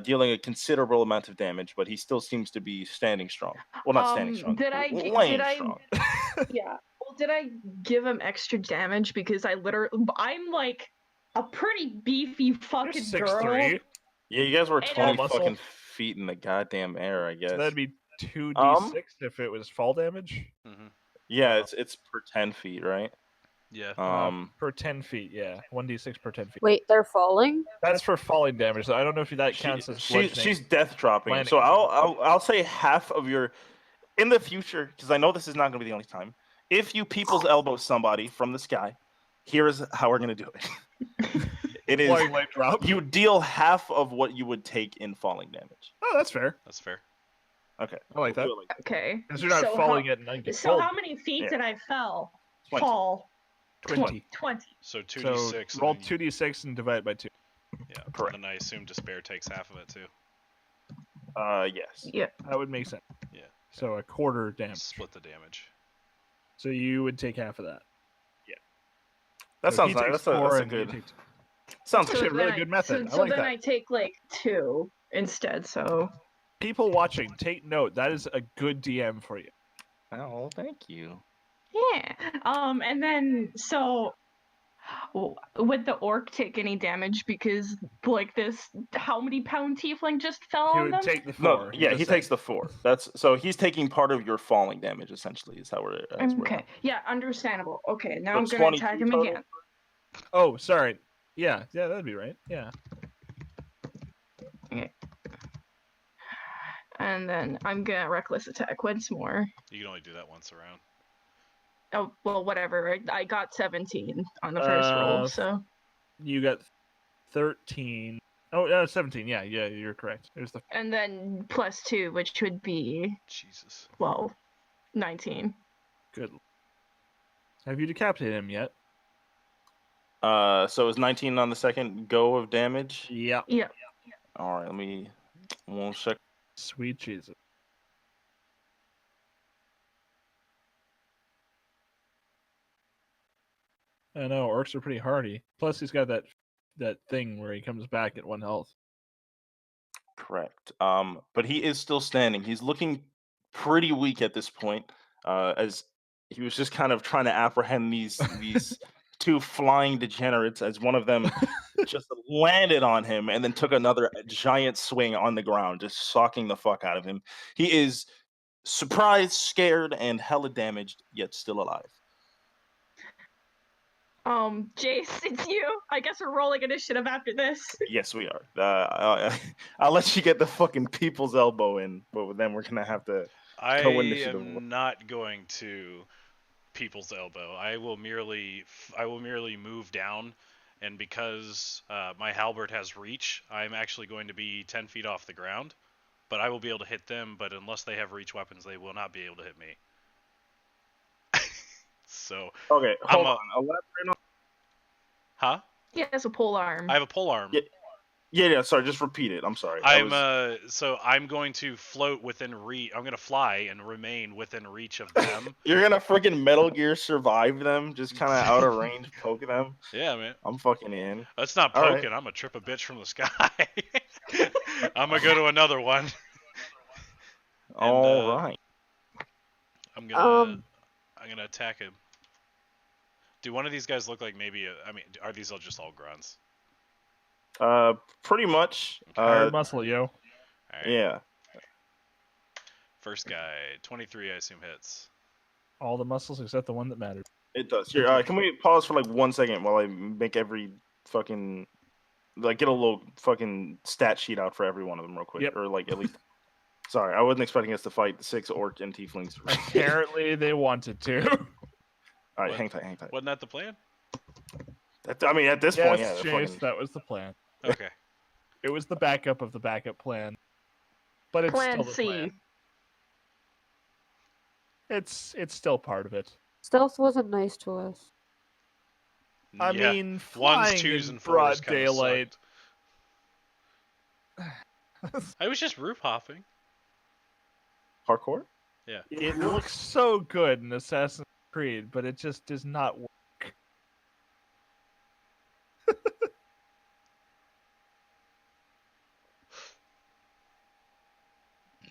dealing a considerable amount of damage. But he still seems to be standing strong. Well, not standing strong. Did I laying strong. Yeah. Well, did I give him extra damage because I'm like a pretty beefy You're fucking 6'3". girl. Yeah, you guys were And 20 muscle. fucking feet in the goddamn air, I guess. So that'd be 2d6 if it was fall damage. Mhm. Yeah, it's per 10 feet, right? Yeah. Per 10 feet, yeah. 1d6 per 10 feet. wait, they're falling? That's for falling damage. So I don't know if that counts as bludgeoning. She's death dropping. Landing. So I'll say half of your in the future, because I know this is not going to be the only time. If you people's elbow somebody from the sky, here's how we're going to do it. It is Flying light drop. you deal half of what you would take in falling damage. Oh, that's fair. That's fair. Okay. I like that. We'll do it like Okay. Because you're not So falling how, it and then get so pulled. how many feet Yeah. did I 20. fall? 20. 20. So 2d6. So and roll then you- 2d6 and divide by 2. Yeah. Correct. And then I assume despair takes half of it too. Yes. Yeah. That would make sense. Yeah. So a quarter damage. Split the damage. So you would take half of that. That So sounds he nice. takes That's 4 a and you good. take Sounds Actually, a good. really then good method. I So like then that. I take like 2 instead. So People watching, take note. That is a good DM for you. Oh, thank you. yeah. And then so would the orc take any damage because like this? How many pound tiefling just fell He on would them? take the 4. No, yeah, just he said. takes the 4. That's so he's taking part of your falling damage essentially. Is how we're Okay. Yeah. Understandable. Okay. Now So I'm gonna 22 attack him total? again. Oh, sorry. Yeah, that'd be right. Yeah. And then I'm gonna reckless attack once more. You can only do that once around. Oh well, whatever. I got 17 on the first roll, so You got 13. Oh, 17. Yeah, you're correct. There's the and then +2, which would be Jesus. 19. good. Have you decapitated him yet? So it's 19 on the second go of damage. Yeah. Yeah. All right, let me 1 sec. Sweet Jesus. I know orcs are pretty hardy. Plus, he's got that thing where he comes back at 1 health. Correct. But he is still standing. He's looking pretty weak at this point. As he was just kind of trying to apprehend these 2 flying degenerates as one of them just landed on him and then took another giant swing on the ground, just socking the fuck out of him. He is surprised, scared, and hella damaged, yet still alive. Jace, it's you. I guess we're rolling initiative after this. Yes, we are. I'll let you get the fucking people's elbow in, but then we're gonna have to. I Co-initiative. am not going to people's elbow. I will merely move down, and because my halberd has reach, I'm actually going to be 10 feet off the ground. But I will be able to hit them. But unless they have reach weapons, they will not be able to hit me. So, Okay, hold I'm on. Elaborate on. huh? He has a pole arm. I have a pole arm. Yeah. Sorry, just repeat it. I'm sorry. So I'm going to float within reach. I'm going to fly and remain within reach of them. You're gonna freaking Metal Gear survive them, just kind of out of range, poke them. Yeah, man. I'm fucking in. That's not All right. poking. I'm gonna trip a bitch from the sky. I'm gonna go to another one. All right. I'm gonna attack him. Do one of these guys look like maybe? Are these all just all grunts? Pretty much. Hard muscle, yo. All right. Yeah. First guy, 23. I assume hits. All the muscles except the one that mattered. It does. Here, can we pause for like 1 second while I make every fucking get a little fucking stat sheet out for every one of them real quick, Yep. or like at least. Sorry, I wasn't expecting us to fight 6 orc and tieflings. Apparently, they wanted to. All right, What? hang tight. Wasn't that the plan? I mean, at this point, yeah. Yes, they're Chase, fucking- that was the plan. Okay. It was the backup of the backup plan. But it's Plan still the C. plan. It's still part of it. Stealth wasn't nice to us. I Yeah. mean, Ones, flying twos, in and broad fours kinda daylight. sucked. I was just roof hopping. Hardcore? It looks so good in Assassin's Creed, but it just does not work.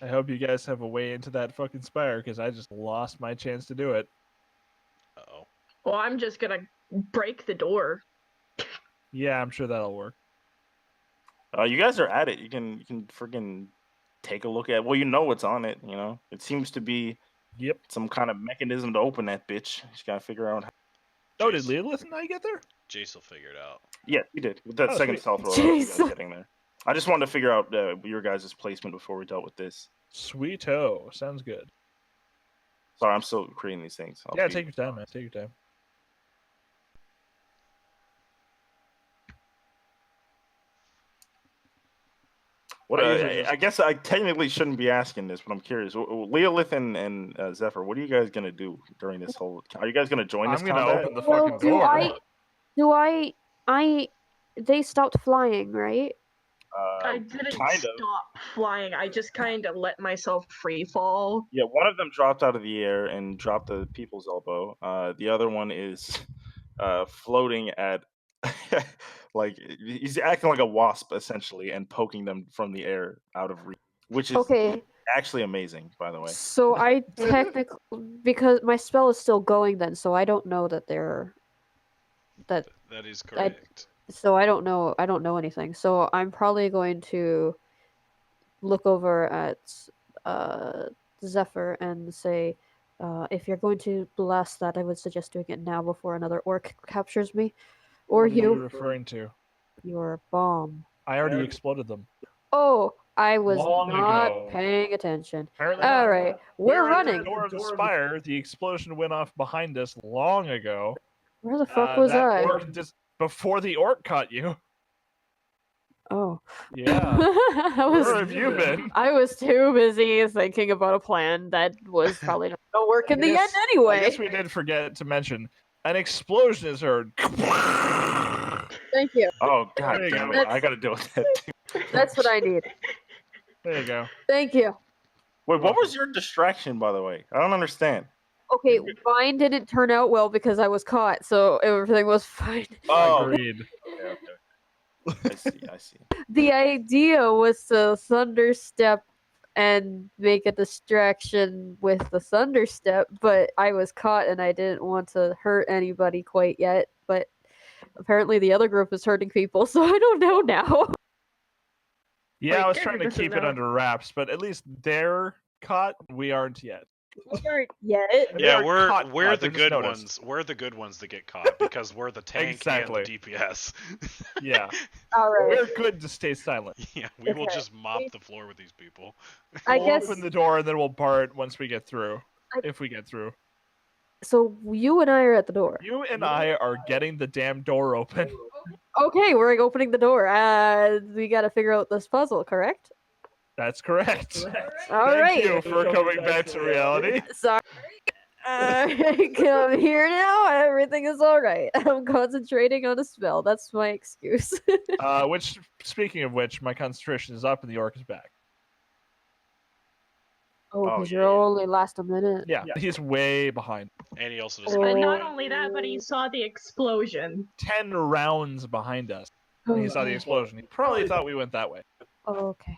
I hope you guys have a way into that fucking spire, because I just lost my chance to do it. Uh-oh. Well, I'm just gonna break the door. Yeah, I'm sure that'll work. You guys are at it. You can freaking take a look at. Well, you know what's on it. You know, it seems to be Yep. some kind of mechanism to open that bitch. Just gotta figure out. Oh, did Jace- Leolith and I get there? Jace will figure it out. Yeah, you did with that Oh, second sweet. stealth roll. You guys Jeez. getting there. I just wanted to figure out your guys' placement before we dealt with this. Sweet-o. Sounds good. Sorry, I'm still creating these things. Yeah, take your time, man. Take your time. What I usually I guess I technically shouldn't be asking this, but I'm curious. Leolith and Zephyr, what are you guys gonna do during this whole? Are you guys gonna join this I'm gonna combat? open the Well, fucking door. they stopped flying, right? I didn't kind of. stop flying. I just kind of let myself free fall. Yeah, one of them dropped out of the air and dropped the people's elbow. The other one is floating at like he's acting like a wasp essentially and poking them from the air out of reach, which is Okay, actually amazing, by the way. so I technically, because my spell is still going then, so I don't know that that That is correct. so I don't know anything. So I'm probably going to look over at Zephyr and say, if you're going to blast that, I would suggest doing it now before another orc captures me. Or What are you you, referring to? your bomb. I already exploded them. Oh, I was Long not ago. paying attention. Apparently All not. right, We we're were at the running. door of the spire. The explosion went off behind us long ago. Where the fuck was that I? orc before the orc caught you. Oh. Yeah. Where have you been? I was too busy thinking about a plan that was probably not going to work in the end I anyway. guess we did forget to mention an explosion is heard. Thank you. Oh god There you damn go. it! I gotta deal with that too. That's what I need. There you go. Thank you. Wait, what was your distraction, by the way? I don't understand. Okay, mine didn't turn out well because I was caught, so everything was fine. Oh, Agreed. okay. I see. The idea was to thunderstep and make a distraction with the thunderstep, but I was caught and I didn't want to hurt anybody quite yet. But apparently the other group is hurting people, so I don't know now. Yeah, Wait, I was Gary trying to doesn't keep it know. under wraps, but at least they're caught. We aren't yet. We aren't yet. They Yeah, aren't we're caught, we're they the just good noticed. ones. We're the good ones that get caught because we're the tank Exactly. and the DPS. Yeah. All right. We're good to stay silent. Yeah, we will Okay. just mop the floor with these people. I We'll guess open the door and then we'll bar it once we get through. I- If we get through. so. You and I are at the door. You and I are getting the damn door open. Okay, we're opening the door. We got to figure out this puzzle, correct? That's correct. All Thank right. you for coming back to reality. Sorry. I'm here now. Everything is all right. I'm concentrating on a spell. That's my excuse. Which, speaking of which, my concentration is up and the orc is back. Oh, Oh, because yeah, you're yeah. only last a minute. Yeah, he's way behind. And he also doesn't. Oh. And get not caught. only that, but he saw the explosion. 10 rounds behind us. When he saw the explosion. He probably thought we went that way. Okay.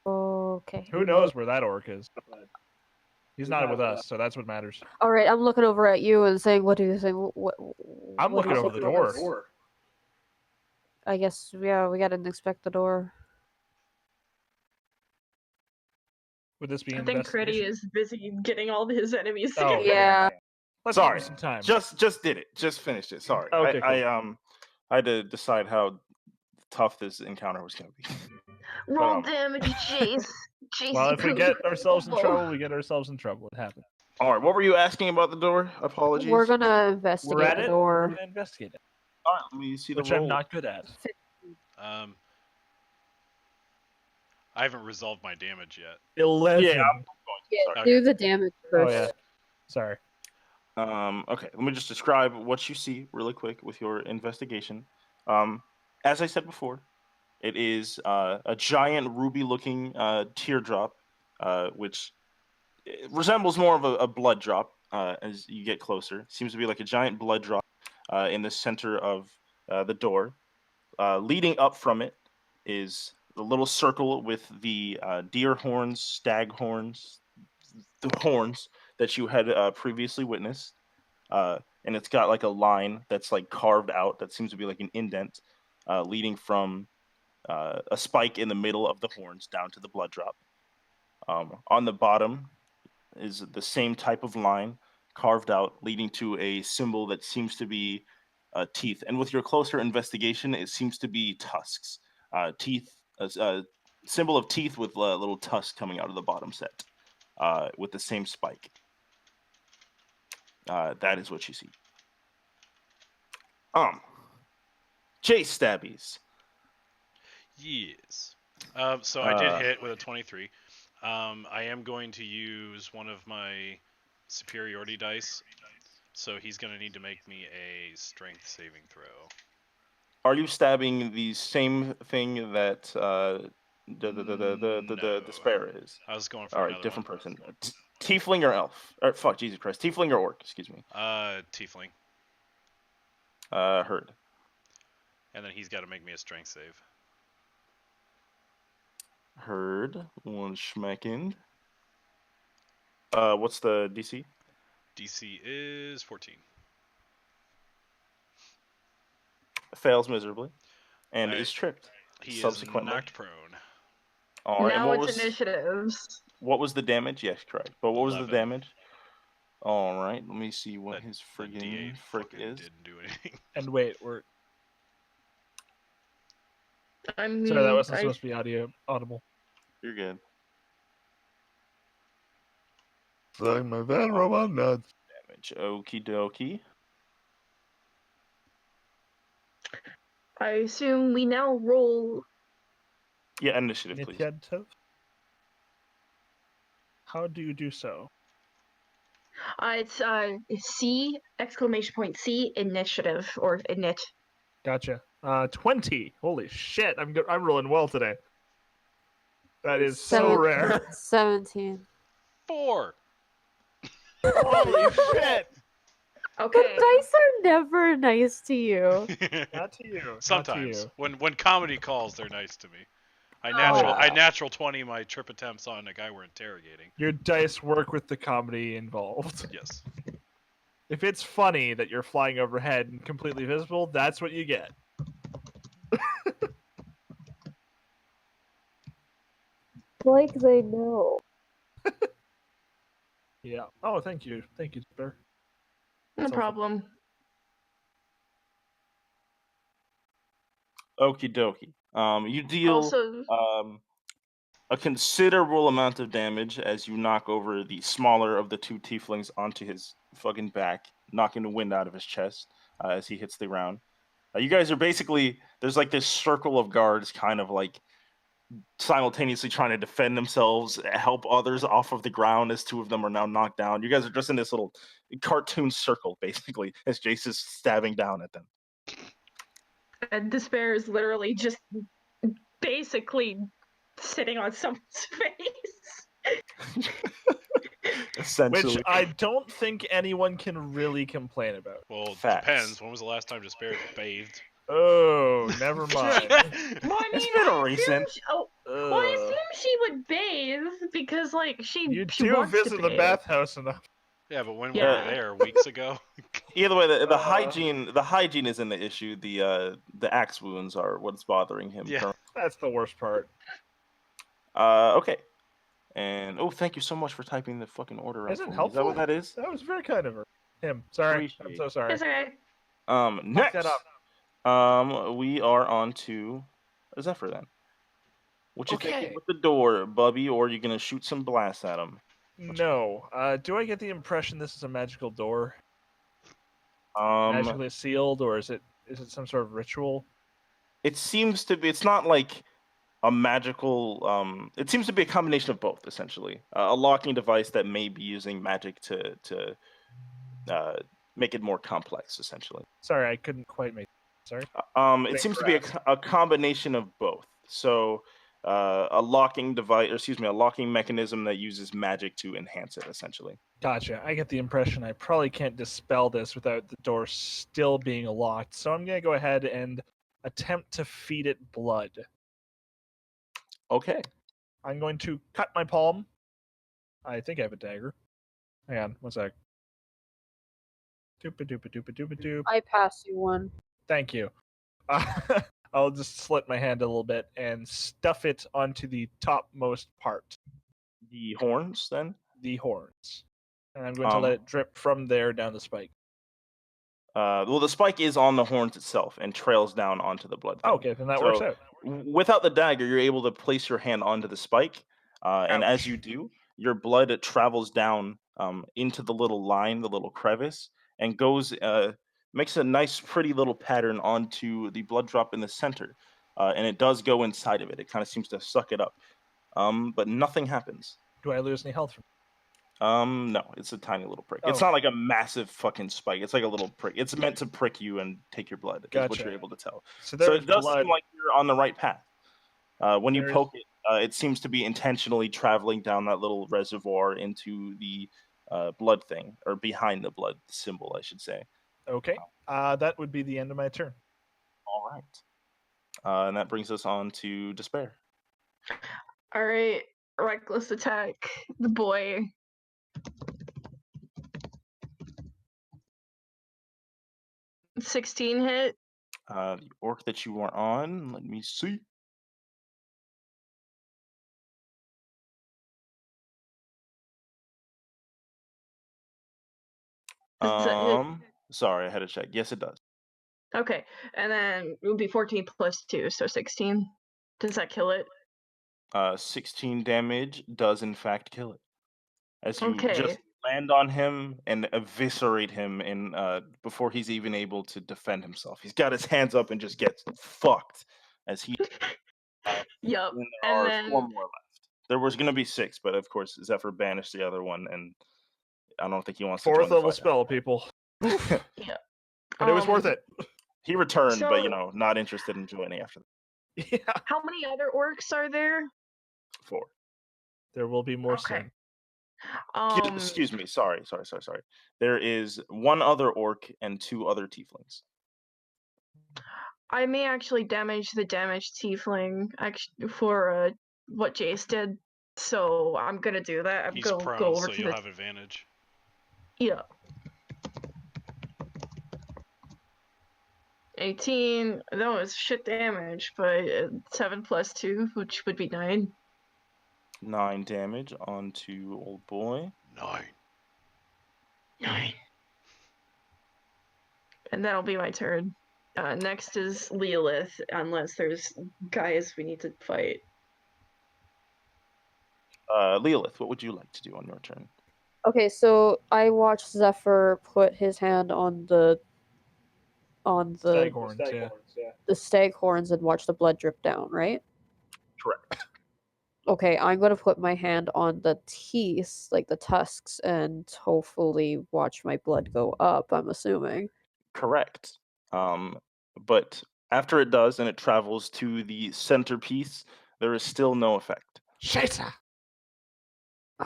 Okay. Who knows where that orc is? He's not with us, so that's what matters. All right, I'm looking over at you and saying, "What do you think?" I'm what do looking you over think the about door. this? I guess yeah, we gotta inspect the door. Would this be I think Critty investigation? is busy getting all his enemies Oh, together. Yeah. Let's give him Sorry. some time. Just did it. Just finished it. Sorry. Okay, I had to decide how tough this encounter was gonna be. Roll damage, Jace. Jace, Well, you if we couldn't get do ourselves in roll. trouble, we get ourselves in trouble. It happens. All right. What were you asking about the door? Apologies. We're gonna We're investigate at the it. We're door. gonna investigate it, All right. Let me see the which roll. I'm not good at. I haven't resolved my damage yet. 11. Yeah, Yeah, Okay. do the damage Oh first. yeah. Sorry. Okay, let me just describe what you see really quick with your investigation. As I said before, it is a giant ruby-looking teardrop, which resembles more of a blood drop as you get closer. Seems to be like a giant blood drop in the center of the door. Leading up from it is the little circle with the deer horns, stag horns, the horns that you had previously witnessed, and it's got like a line that's like carved out that seems to be like an indent leading from a spike in the middle of the horns down to the blood drop. On the bottom is the same type of line carved out leading to a symbol that seems to be teeth, and with your closer investigation it seems to be tusks. Teeth, a symbol of teeth with little tusks coming out of the bottom set with the same spike. That is what you see. Chase Stabbies. Yes. So I did Uh, hit with a 23. I am going to use one of my superiority dice, so he's going to need to make me a strength saving throw. Are you stabbing the same thing that the No. despair is? I was going for All right, another different person. Tiefling or elf? Or fuck, Jesus Christ, tiefling or orc? Excuse me. one. Tiefling. Heard. And then he's got to make me a strength save. Heard. One schmeckend. What's the DC? DC is 14. Fails miserably, and Alright. is tripped. He Subsequently. is knocked prone. All right. And Now what it's was initiatives. the damage? Yes, correct. But what was the 11. damage? All right. Let me see what That, his that friggin' D8 frick fucking is. didn't do anything. And wait, we're I mean, sorry, that wasn't supposed to be audible. You're good. Suck my van robot nuts. Damage. Okie dokie. I assume we now roll. Yeah, initiative, please. Initiative? How do you do so? It's C exclamation point C initiative or init. Gotcha. 20. Holy shit! I'm rolling well today. That is so rare. 17. 4. Holy shit! The Okay. dice are never nice to you. Not to you. Sometimes Not to you. when comedy calls, they're nice to me. I yeah. natural 20 my trip attempts on a guy we're interrogating. Your dice work with the comedy involved. Yes. If it's funny that you're flying overhead and completely visible, that's what you get. Like they know. Yeah. Oh, thank you. Thank you, Bear. No That's problem. Okie dokie. You deal Also, a considerable amount of damage as you knock over the smaller of the two tieflings onto his fucking back, knocking the wind out of his chest as he hits the ground. You guys are basically, there's like this circle of guards kind of like simultaneously trying to defend themselves, help others off of the ground as two of them are now knocked down. You guys are just in this little cartoon circle, basically, as Jace is stabbing down at them. and despair is literally just basically sitting on someone's face. Essentially. Which I don't think anyone can really complain about. Well, it Facts. depends. When was the last time Despair bathed? Oh, never mind. Well, I It's mean, been I recent. assume well, I assume she would bathe because, like, she You she do wants to visit the bathe. bathhouse enough. Yeah, but when Yeah. we were there weeks ago. Either way, the hygiene isn't the issue. The axe wounds are what's bothering him. Yeah. That's the worst part. Okay. And thank you so much for typing the fucking order out. Is it for me. Is that helpful? what that is? That was very kind of her. Him. Sorry. I'm Appreciate so sorry. It's okay. Fuck Next. that up. We are on to Zephyr then. What you Okay. thinking with the door, Bubby, or are you gonna shoot some blasts at him? No. Do I get the impression this is a magical door? Magically Magically sealed, or is it some sort of ritual? It seems to be. It's not like a magical. It seems to be a combination of both, essentially. A locking device that may be using magic to make it more complex, essentially. Sorry, I couldn't quite make. Sorry. It seems to be a combination of both. So, a locking device, or excuse me, a locking mechanism that uses magic to enhance it, essentially. Gotcha. I get the impression I probably can't dispel this without the door still being locked. So I'm gonna go ahead and attempt to feed it blood. Okay. I'm going to cut my palm. I think I have a dagger. Hang on, one sec. Doop-a-doop-a-doop-a-doop-a-doop. I pass you one. Thank you. I'll just slit my hand a little bit and stuff it onto the topmost part, The horns, then. the horns. And I'm going to let it drip from there down the spike. Well, the spike is on the horns itself and trails down onto the blood. Oh, okay, then that works out. Without the dagger, you're able to place your hand onto the spike, and as you do, your blood travels down into the little line, the little crevice, and goes makes a nice, pretty little pattern onto the blood drop in the center. and it does go inside of it. It kind of seems to suck it up, but nothing happens. Do I lose any health from? No, it's a tiny little prick. It's Oh. not like a massive fucking spike. It's like a little prick. It's meant to prick you and take your blood. Is what Gotcha. you're able to tell. So So there's it does blood. seem like you're on the right path. When you There's- poke it, it seems to be intentionally traveling down that little reservoir into the blood thing, or behind the blood symbol, I should say. Okay. That would be the end of my turn. All right. And that brings us on to Despair. All right, reckless attack. The boy. $16 hit. The orc that you are on, let me see. Does that hit? Sorry, I had to check. Yes, it does. Okay, and then it would be 14 plus 2, so 16. Does that kill it? 16 damage does in fact kill it. As you Okay. just land on him and eviscerate him in before he's even able to defend himself. He's got his hands up and just gets fucked as he Yup. and there And are then 4 more left. There was gonna be 6, but of course Zephyr banished the other one, and I don't think he wants to join 4th the level fight. spell, people. yeah. But it was worth it. He returned, but So- not interested in joining after Yeah. How many other orcs are there? 4. There will be more Okay. soon. Excuse me. Sorry. There is 1 other orc and 2 other tieflings. I may actually damage the damaged tiefling for what Jace did, so I'm gonna do that. I'm He's gonna prone, go over so to you'll the have advantage. yeah. 18. That was shit damage, but 7 plus 2, which would be 9. 9 damage onto old boy. 9. 9. And that'll be my turn. Next is Leolith, unless there's guys we need to fight. Leolith, what would you like to do on your turn? Okay, so I watched Zephyr put his hand on the Staghorns, yeah. the stag horns and watch the blood drip down, right? Correct. Okay, I'm gonna put my hand on the teeth, like the tusks, and hopefully watch my blood go up, I'm assuming. Correct. But after it does and it travels to the centerpiece, there is still no effect. Scheiße!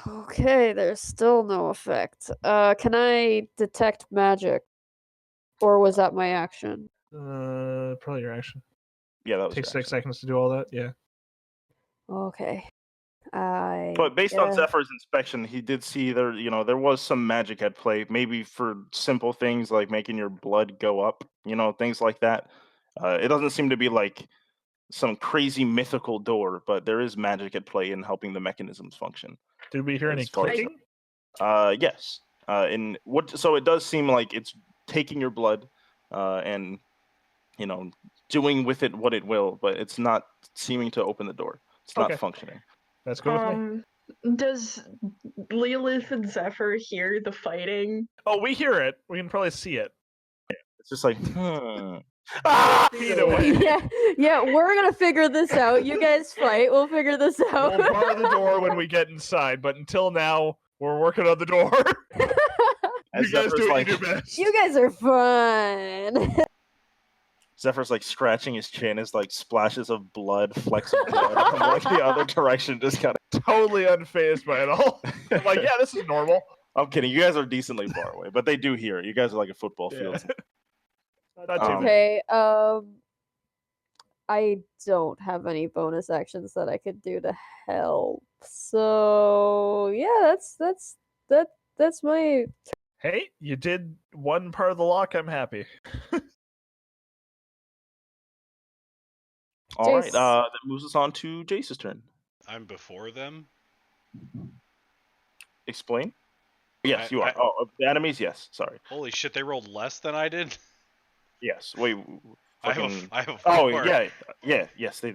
Okay, there's still no effect. Can I detect magic? Or was that my action? Probably your action. Yeah, that was Takes your 6 action. seconds to do all that, yeah. Okay. I But based on guess- Zephyr's inspection, he did see there was some magic at play, maybe for simple things like making your blood go up, things like that. It doesn't seem to be like some crazy mythical door, but there is magic at play in helping the mechanisms function. Did we hear any As far as- clicking? Yes. So it does seem like it's taking your blood, and doing with it what it will, but it's not seeming to open the door. It's not Okay. functioning. That's good with me. Does Leolith and Zephyr hear the fighting? Oh, we hear it. We can probably see it. It's just like, Ah! Feet away. yeah, we're gonna figure this out. You guys fight. We'll figure this out. We'll bar the door when we get inside, but until now, we're working on the door. As You guys Zephyr's do what like, you do best. You guys are fun. Zephyr's like scratching his chin as like splashes of blood, flecks of blood from like the other direction. Just kind Totally unfazed by it all. I'm like, yeah, this is normal. I'm kidding. You guys are decently far away, but they do hear it. You guys are like a football field. Yeah. Not too bad. Okay, I don't have any bonus actions that I could do to help. So yeah, that's my Hey, you did one part of the lock. I'm happy. All right. Jace. That moves us on to Jace's turn. I'm before them. Explain. Yes, you are. I- Oh, the enemies. Yes. Sorry. Holy shit, they rolled less than I did. Yes. Wait. I Fucking... have a Oh 4. yeah. Yes, they.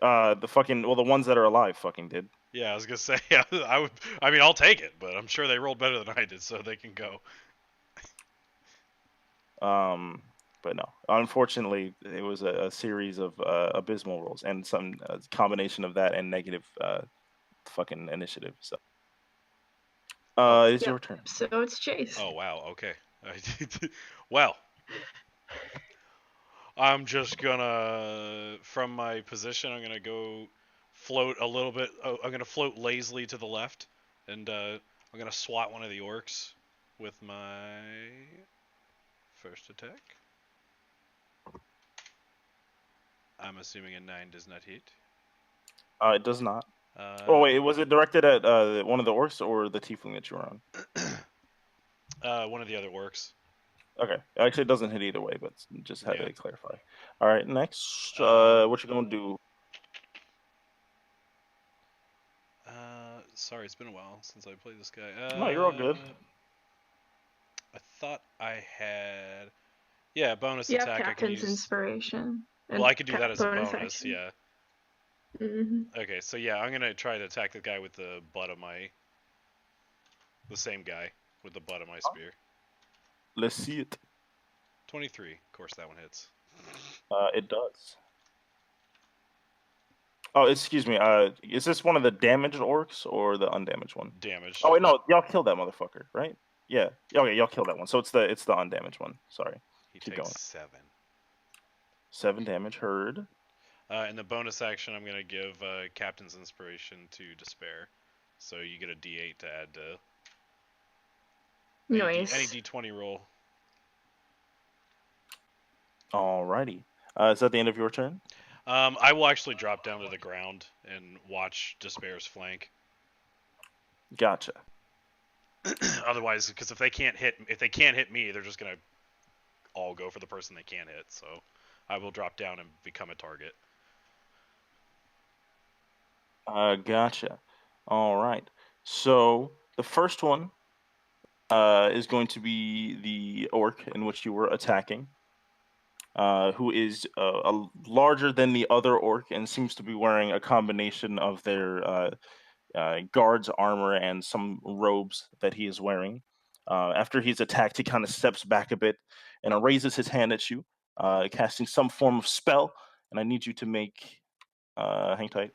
The ones that are alive fucking did. Yeah, I was gonna say I would. I mean, I'll take it, but I'm sure they rolled better than I did, so they can go. But no, unfortunately, it was a series of abysmal rolls and some combination of that and negative fucking initiative. So, it's Yep. your turn. So it's Chase. Oh wow. Okay. Well, I'm just gonna, from my position, I'm gonna go float a little bit. Oh, I'm gonna float lazily to the left, and I'm gonna swat one of the orcs with my first attack. I'm assuming a 9 does not hit. It does not. Oh wait, was it directed at one of the orcs or the tiefling that you were on? One of the other orcs. Okay, actually, it doesn't hit either way, but just had Yeah. to clarify. All right, next, what you gonna do? Sorry, it's been a while since I played this guy. No, you're all good. I thought I had, yeah, bonus You have attack. I can Captain's use. Inspiration. Well, I could do that as a bonus. action. Yeah. hmm Okay, so yeah, I'm gonna try to attack the guy with the butt of my. The same guy with the butt of my spear. Let's see it. 23. Of course, that one hits. It does. Oh, excuse me. Is this one of the damaged orcs or the undamaged one? Damaged. Oh wait, no, y'all killed that motherfucker, right? Yeah. Okay, y'all killed that one. So it's the undamaged one. Sorry. He keep takes going. 7. 7 damage. Heard. In the bonus action, I'm gonna give Captain's Inspiration to Despair, so you get a D8 to add to Nice. any D20 roll. Alrighty. Is that the end of your turn? I will actually drop down to the ground and watch Despair's flank. Gotcha. Otherwise, because if they can't hit me, they're just gonna all go for the person they can't hit. So I will drop down and become a target. Gotcha. All right. So the first one is going to be the orc in which you were attacking, who is larger than the other orc and seems to be wearing a combination of their guard's armor and some robes that he is wearing. After he's attacked, he kind of steps back a bit and raises his hand at you, casting some form of spell. And I need you to make. Hang tight.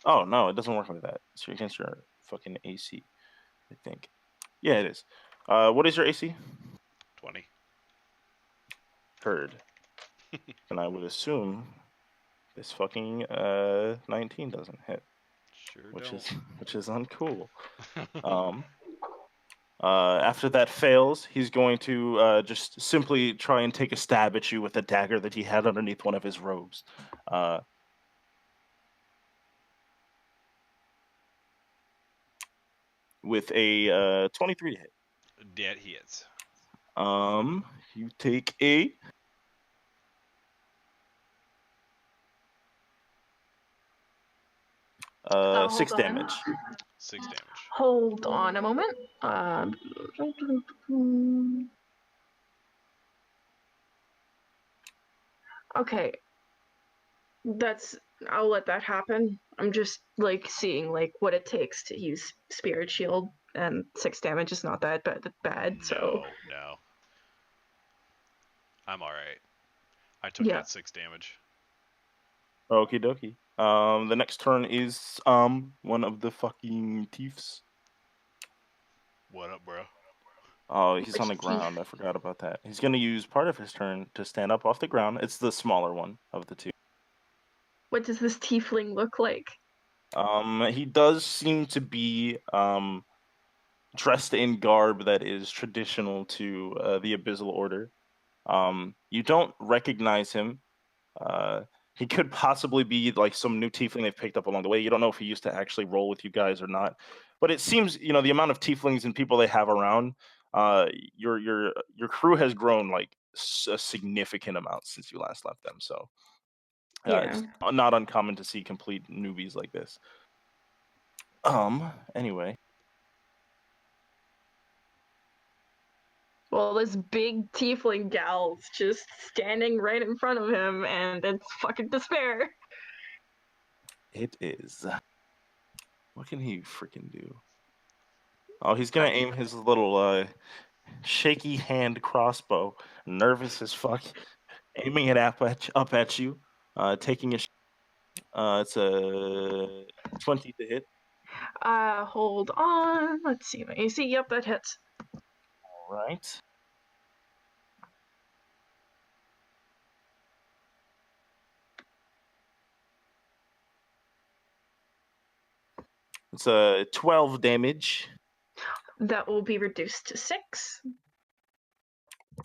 Oh no, it doesn't work like that. It's against your fucking AC, I think. Yeah, it is. What is your AC? 20. Heard. And I would assume this fucking 19 doesn't hit, Sure which don't. is uncool. After that fails, he's going to just simply try and take a stab at you with a dagger that he had underneath one of his robes. With a 23 to hit. That hits. You take a 6 hold on. damage. 6 damage. Hold on a moment. Okay. I'll let that happen. I'm just like seeing like what it takes to use Spirit Shield, and 6 damage is not that bad. So No. I'm alright. I took Yeah. that 6 damage. Okie dokie. The next turn is one of the fucking thieves. What up, bro? Oh, he's on the Which thief? ground. I forgot about that. He's gonna use part of his turn to stand up off the ground. It's the smaller one of the two. What does this tiefling look like? He does seem to be dressed in garb that is traditional to the Abyssal Order. You don't recognize him. He could possibly be like some new tiefling they've picked up along the way. You don't know if he used to actually roll with you guys or not. But it seems, the amount of tieflings and people they have around, your crew has grown like a significant amount since you last left them. So it's not uncommon to see complete newbies like this. Anyway. Well, this big tiefling gal's just standing right in front of him, and it's fucking Despair. It is. What can he freaking do? Oh, he's gonna aim his little shaky hand crossbow, nervous as fuck, aiming it up at you, taking a. It's a 20 to hit. Hold on. Let's see my AC. Yep, that hits. All right. It's a 12 damage. That will be reduced to 6.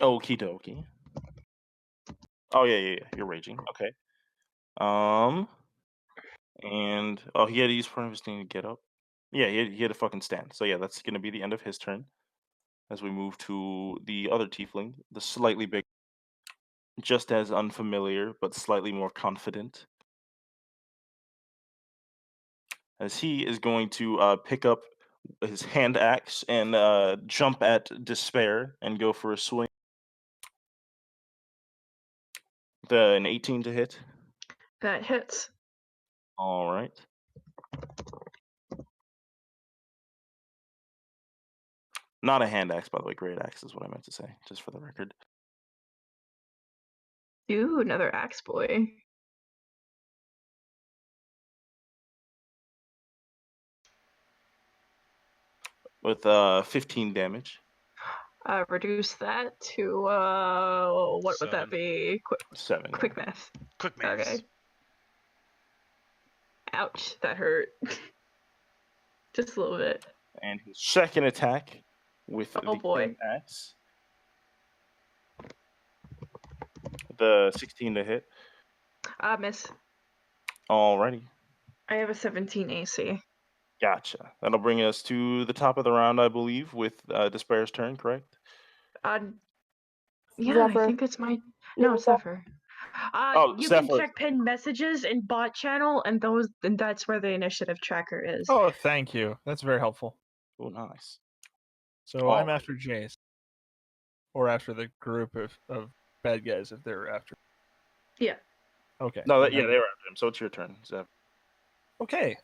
Okie dokie. Oh yeah. You're raging. Okay. And he had to use part of his thing to get up. Yeah, he had to fucking stand. So yeah, that's gonna be the end of his turn. As we move to the other tiefling, the slightly big, just as unfamiliar but slightly more confident. As he is going to pick up his hand axe and jump at Despair and go for a swing. An 18 to hit. That hits. All right. Not a hand axe, by the way. Great axe is what I meant to say, just for the record. Ooh, another axe boy. With 15 damage. Reduce that to what would that 7. be? 7. Quick math. Quick maths. Okay. Ouch, that hurt. Just a little bit. And his second attack with the boy. axe. The 16 to hit. Miss. Alrighty. I have a 17 AC. Gotcha. That'll bring us to the top of the round, I believe, with Despair's turn, correct? Yeah, Zephyr. I think it's my... No, Zephyr. You Zephyr. can check pinned messages in bot channel, and that's where the initiative tracker is. Oh, thank you. That's very helpful. Oh, nice. So I'm after Jace. Or after the group of bad guys if they're after. Yeah. Okay. No, they were after him, so it's your turn, Zephyr. Okay.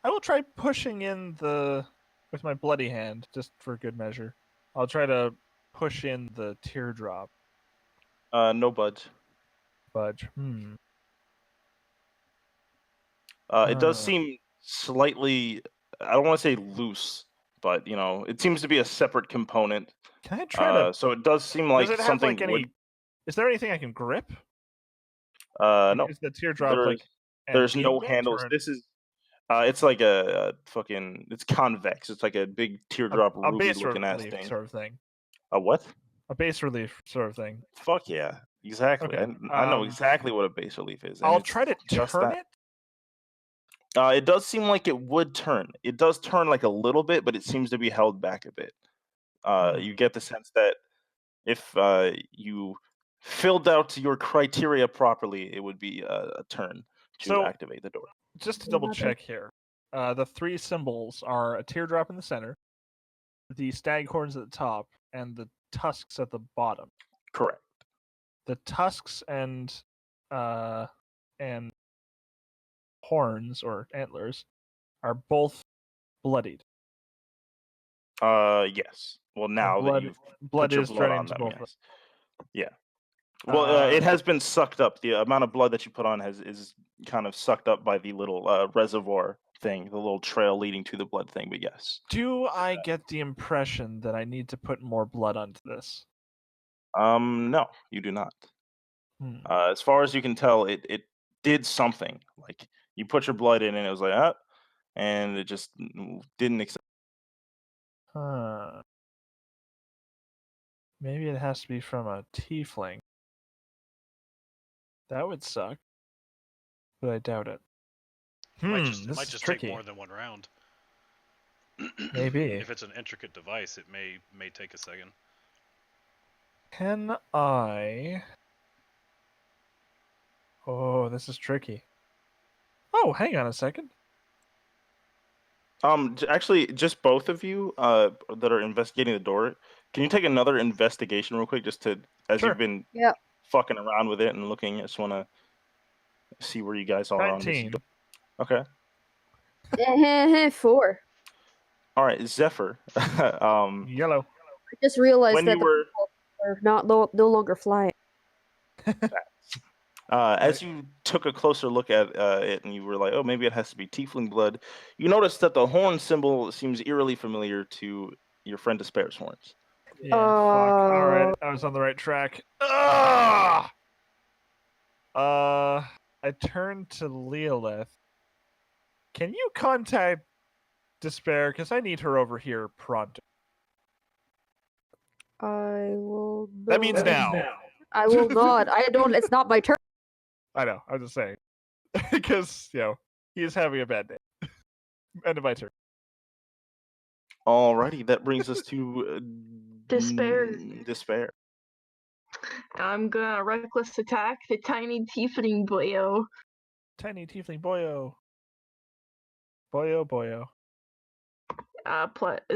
I will try pushing in with my bloody hand, just for good measure. I'll try to push in the teardrop. No budge. Budge. It does seem slightly, I don't want to say loose, but it seems to be a separate component. Can I try to? So it does seem like does it something have like any? Is there anything I can grip? No. Is the teardrop there's no ambient, handles. or- This is it's like a fucking, it's convex. It's like a big teardrop a ruby base looking ass relief thing. sort of thing. A what? A base relief sort of thing. Fuck yeah, exactly. Okay, I know exactly what a base relief is. and I'll it's try to just turn that. it. It does seem like it would turn. It does turn like a little bit, but it seems to be held back a bit. You get the sense that if you filled out your criteria properly, it would be a turn to activate the door. Just to double check here, the 3 symbols are a teardrop in the center, the stag horns at the top, and the tusks at the bottom. Correct. The tusks and horns or antlers are both bloodied. Yes. Well, now that you've blood put your is blood draining on to them, both. yes. Yeah. Well, it has been sucked up. The amount of blood that you put on is kind of sucked up by the little reservoir thing, the little trail leading to the blood thing. But yes. Do I get the impression that I need to put more blood onto this? No, you do not. As far as you can tell, it did something. Like you put your blood in, and it was like, and it just didn't accept. Maybe it has to be from a tiefling. That would suck, but I doubt it. It might just tricky. take more than one round. Maybe. If it's an intricate device, it may take a second. Can I? Oh, this is tricky. Oh, hang on a second. Actually, just both of you that are investigating the door, can you take another investigation real quick, just to Sure. you've been fucking around with it and looking. I just want to see where you guys are 19. on this. Okay. 4. All right, Zephyr. Yellow. I just realized when that you the were people are no longer flying. as you took a closer look at it, and you were like, "Oh, maybe it has to be tiefling blood." You noticed that the horn symbol seems eerily familiar to your friend Despair's horns. Yeah, fuck. All right, I was on the right track. Ah! I turned to Leolith. Can you contact Despair? Because I need her over here pronto. I will. That means now. I will not. I don't. It's not my turn. I know. I was just saying. Because, he's having a bad day. End of my turn. Alrighty, that brings us to Despair. Despair. I'm gonna reckless attack the tiny tiefling boyo. Tiny tiefling boyo. Boyo, boyo.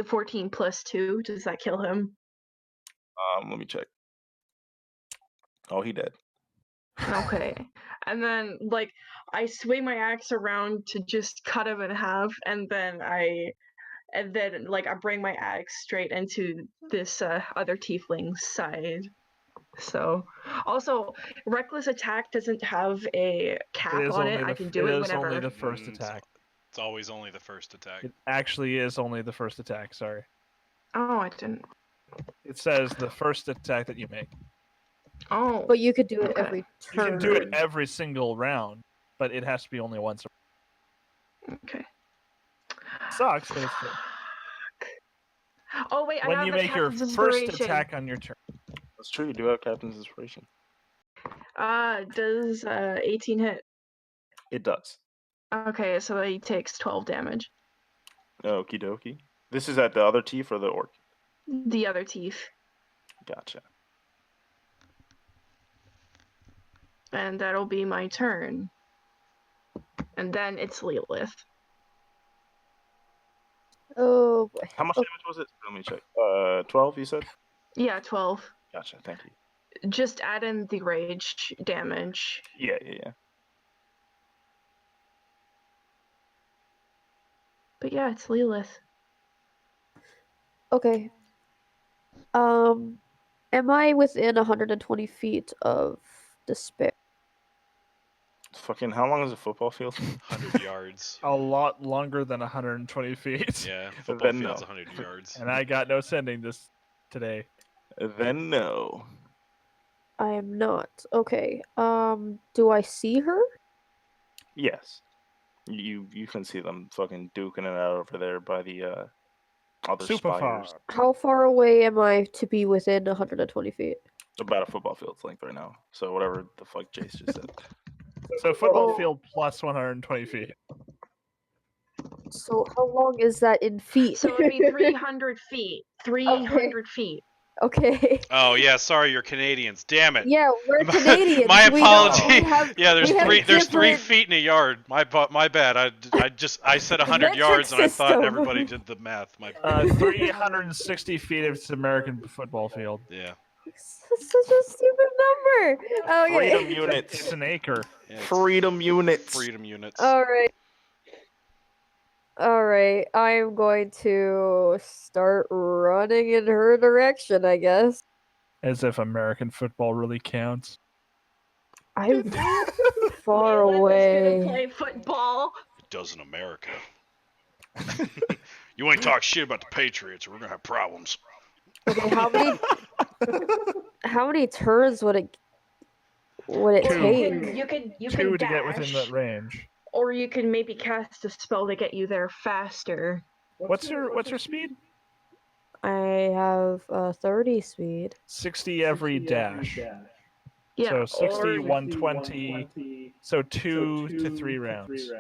14 plus 2. Does that kill him? Let me check. Oh, he dead. Okay. And then, I swing my axe around to just cut him in half, and then I bring my axe straight into this other tiefling's side. So, also, reckless attack doesn't have a cap on it. I can do it whenever. It is only the first attack. It's always only the first attack. It actually is only the first attack, sorry. Oh, I didn't. It says the first attack that you make. Oh. But you could do it Okay. every You turn. can do it every single round, but it has to be only once. Okay. Sucks, but it's true. Oh wait, I When have you a make your Captain's first Inspiration. attack on your turn. That's true. You do have Captain's Inspiration. Does 18 hit? It does. Okay, so he takes 12 damage. Okie dokie. This is at the other teeth or the orc? The other teeth. Gotcha. And that'll be my turn. And then it's Lilith. Oh boy. How much damage was it? Let me check. 12, you said? Yeah, 12. Gotcha. Thank you. Just add in the rage damage. Yeah. But yeah, it's Lilith. Okay. Am I within 120 feet of Despair? Fucking, how long is a football field? 100 yards. A lot longer than 120 feet. Yeah, football Then field's no. 100 yards. And I got no sending this today. Then no. I am not. Okay. Do I see her? Yes. You can see them fucking duking it out over there by the other Super spires. far. How far away am I to be within 120 feet? About a football field's length right now. So whatever the fuck Jace just said. So football Oh. field plus 120 feet. So how long is that in feet? So it'd be 300 feet. 300 feet. Okay. Oh yeah, sorry, you're Canadians. Damn it. Yeah, we're Canadians. My We don't- apology. we have- Yeah, there's we have there's 3 different- feet in a yard. My bad. I said 100 Metric yards and I thought system. everybody did the math. 360 feet if it's American football field. Yeah. Such a stupid number. Okay. Freedom units. It's an acre. Yeah, it's Freedom units. freedom units. All right. I am going to start running in her direction, I guess. As if American football really counts. I'm far Lilith is away. gonna play football. It does in America. You ain't talk shit about the Patriots, or we're gonna have problems. Okay, how many turns would it Two. take? You can 2 to get within dash, that range. or you can maybe cast a spell to get you there faster. What's your speed? I have 30 speed. 60 every dash. Yeah. So 60, or- 120. So 2 to 3 rounds.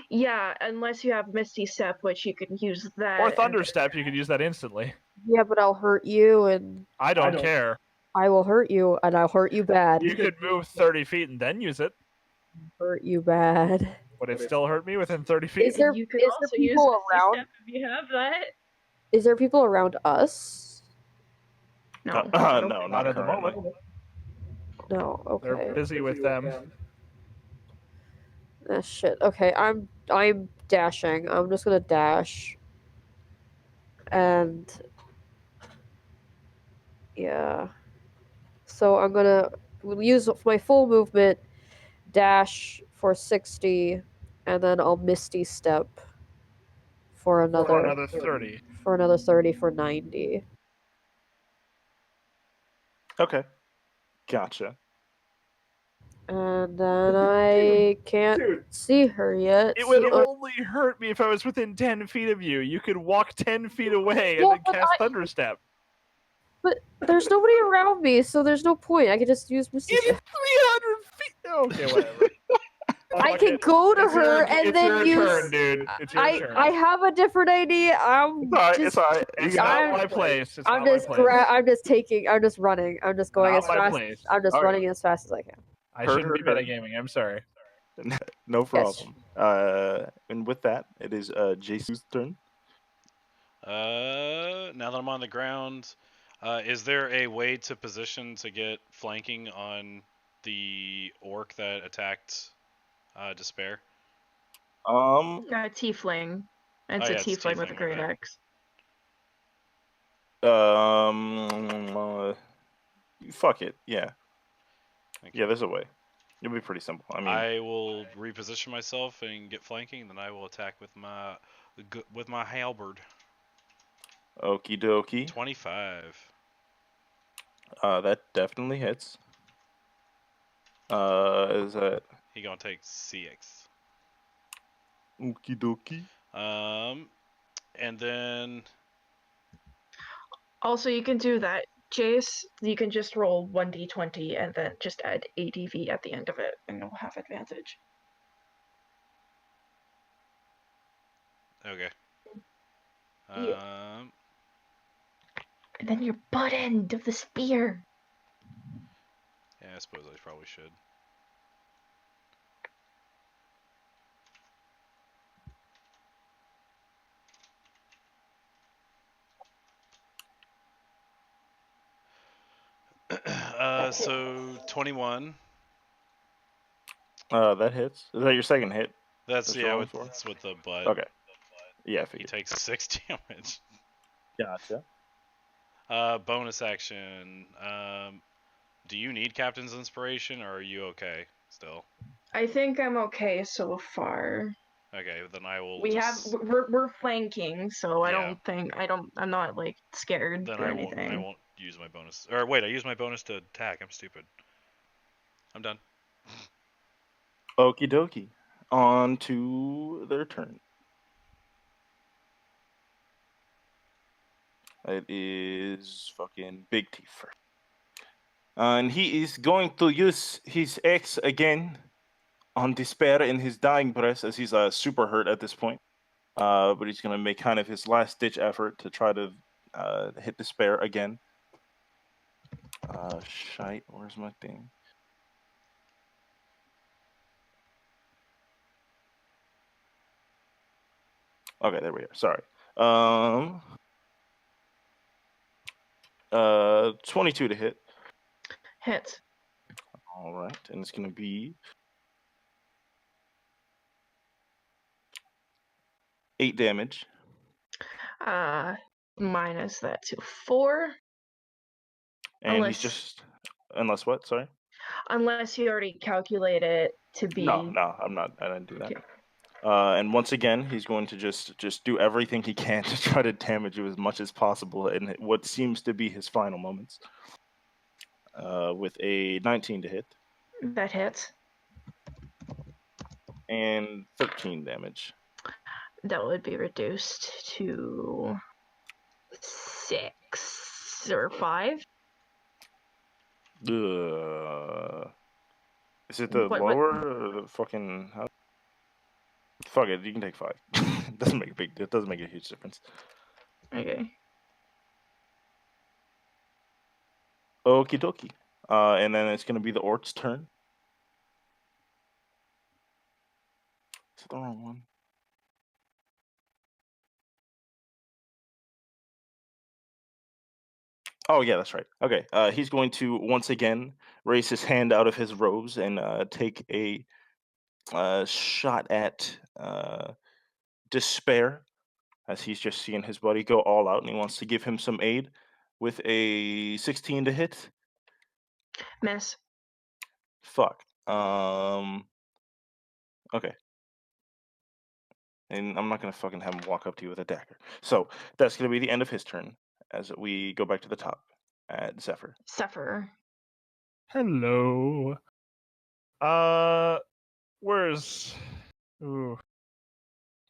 Yeah, unless you have Misty Step, which you can use that. Or Thunder Step, you could use that instantly. Yeah, but I'll hurt you, and I don't care. I will hurt you, and I'll hurt you bad. You could move 30 feet and then use it. Hurt you bad. Would it still hurt me within 30 feet? Is there You could is also there use people Misty around? Step if you have that. Is there people around us? No. No, Not not at the currently. moment. No. They're Okay. busy with them. Shit. Okay. I'm dashing. I'm just gonna dash. And yeah. So I'm gonna use my full movement, dash for 60, and then I'll Misty Step for For another 30. for another 30 for 90. Okay. Gotcha. And then I can't Dude, see her yet. it would so- only hurt me if I was within 10 feet of you. You could walk 10 feet away and Yeah, then but cast Thunderstep. But there's nobody around me, so there's no point. I can just use Misty It's Step. 300 feet. Okay, whatever. I Fuck can it. go to It's her your, and it's then your use. turn, dude. It's your turn. I have a different idea. I'm It's alright. just. It's alright. It's I'm- not my place. It's I'm not just my place. I'm just taking. I'm just running. I'm just going Not as my fast. place. I'm just Alright. running as fast as I can. I Heard, shouldn't be heard, heard. metagaming. I'm sorry. No problem. And with that, it is Jesus' turn. Now that I'm on the ground, is there a way to position to get flanking on the orc that attacked Despair? Tiefling. It's Oh, a yeah, it's tiefling with a tiefling, great okay. axe. Fuck it. Yeah. Thank you. Yeah, there's a way. It'll be pretty simple. I mean, I will reposition myself and get flanking, then I will attack with my halberd. okie dokie. 25. That definitely hits. Is that He gonna take CX. okie dokie? And then Also, you can do that, Jace. You can just roll 1d20 and then just add ADV at the end of it, and you'll have advantage. okay. Yeah. And then your butt end of the spear. Yeah, I suppose I probably should. So 21. That hits. Is that your second hit? That's That's yeah, rolling with for? it's with the butt. Okay. Yeah, I He figured. takes 6 damage. Gotcha. Bonus action. Do you need Captain's Inspiration, or are you okay still? I think I'm okay so far. Okay, then I will. We're flanking, so Yeah. I'm not like scared Then or I won't. anything. I won't use my bonus. Or wait, I use my bonus to attack. I'm stupid. I'm done. Okie dokie. On to their turn. It is fucking Big Teeth first. And he is going to use his X again on Despair in his dying breath, as he's super hurt at this point. But he's going to make kind of his last ditch effort to try to hit Despair again. Shite, where's my thing? Okay, there we are. Sorry. 22 to hit. Hit. All right, and it's going to be 8 damage. Minus that to 4. And Unless- he's just... Unless what? Sorry? Unless you already calculate it to be. No, I'm not. I didn't do that. Okay. And once again, he's going to just do everything he can to try to damage you as much as possible in what seems to be his final moments. With a 19 to hit. That hits. And 13 damage. That would be reduced to 6 or 5. Is it the What- lower or the fucking... Fuck it, you can take 5. It doesn't make a huge difference. Okay. Okie dokie. And then it's going to be the orc's turn. Is it the wrong one? Oh, yeah, that's right. Okay. He's going to once again raise his hand out of his robes and take a shot at despair as he's just seeing his buddy go all out and he wants to give him some aid with a 16 to hit. Miss. Fuck. Okay. And I'm not gonna fucking have him walk up to you with a dagger. So that's gonna be the end of his turn as we go back to the top at Zephyr. Suffer. Hello. Where's? Ooh.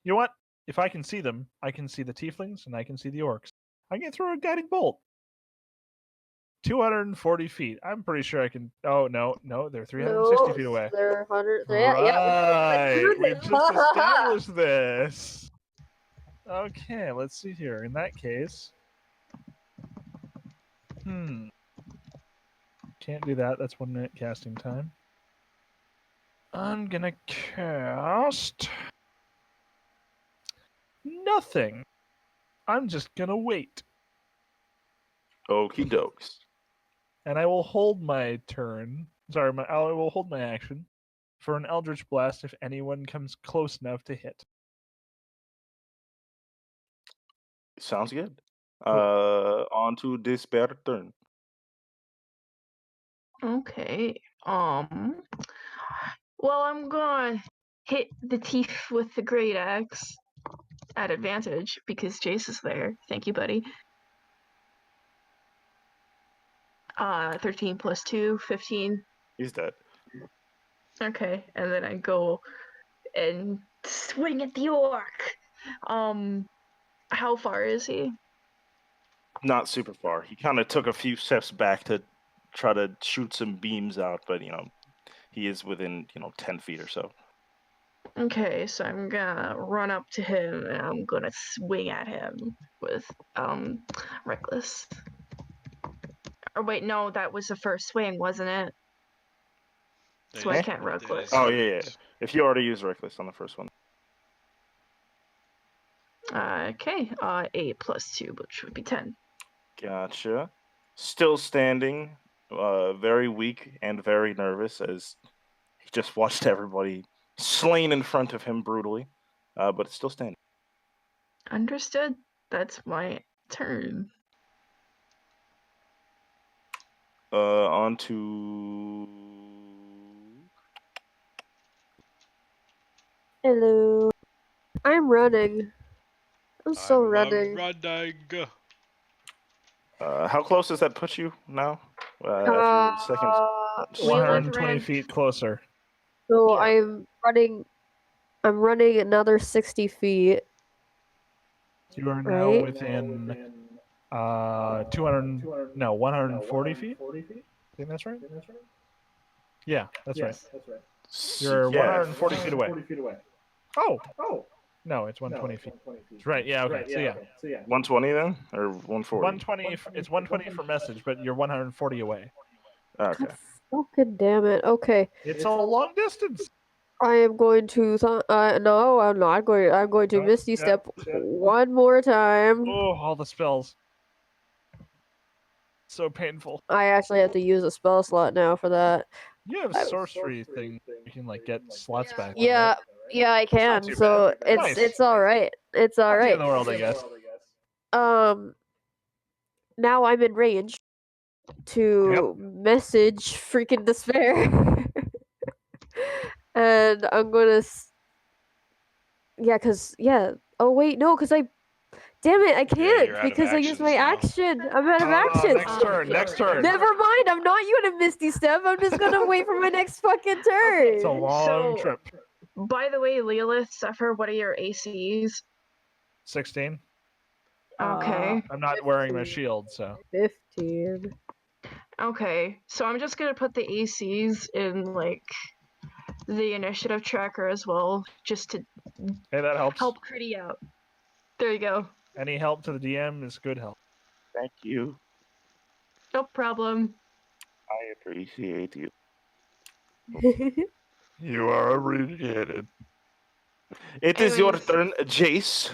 You know what? If I can see them, I can see the tieflings and I can see the orcs. I can throw a guiding bolt. 240 feet. I'm pretty sure I can. Oh no, they're 360 feet away. They're 100. Right. We've just established this. Okay, let's see here. In that case, can't do that. That's 1 minute casting time. I'm gonna cast nothing. I'm just gonna wait. Okie dokes. And I will hold my turn. Sorry, I will hold my action for an Eldritch Blast if anyone comes close enough to hit. Sounds good. On to Despair turn. Okay. Well, I'm gonna hit the teeth with the great axe at advantage because Jace is there. Thank you, buddy. 13 plus 2, 15. He's dead. Okay, and then I go and swing at the orc. How far is he? Not super far. He kind of took a few steps back to try to shoot some beams out, but he is within 10 feet or so. Okay, so I'm gonna run up to him and I'm gonna swing at him with Reckless. Or wait, no, that was the first swing, wasn't it? So I can't Reckless. Oh yeah. If you already used Reckless on the first one. Okay, 8 plus 2, which would be 10. Gotcha. Still standing, very weak and very nervous as he just watched everybody slain in front of him brutally, but still standing. Understood. That's my turn. On to... Hello. I'm running. I'm still running. How close does that put you now? After seconds. 120 feet closer. So Yeah. I'm running another 60 feet. You are now Right. within 140 feet? I think that's right? Yeah, that's right. You're 140 feet away. Oh! No, it's 120 feet. Right, yeah, okay. So yeah. 120 then? Or 140? 120, it's 120 for message, but you're 140 away. Okay. Fucking damn it. Okay. It's a long distance. I am going to no, I'm not going. I'm going to Misty Step one more time. Oh, all the spells. So painful. I actually have to use a spell slot now for that. You have a sorcery thing. You can get slots back. on, Yeah, right? yeah, I can. too So bad. it's Nice. all right. It's all Not the end right. of the world, I guess. Now I'm in range to message freaking Despair, and I'm gonna. Oh wait, no, because I. Damn it, I can't you're out of because I used my actions now. action. I'm out of action. Next turn. Never mind, I'm not using Misty Step. I'm just gonna wait for my next fucking turn. It's a long So- trip. By the way, Leolith, Zephyr, what are your ACs? 16. Okay. I'm not wearing my shield, so. 15. Okay, so I'm just gonna put the ACs in the initiative tracker as well, just to Hey, that helps. help Critty out. There you go. Any help to the DM is good help. Thank you. No problem. I appreciate you. You are appreciated. It is your Anyways. turn, Jace.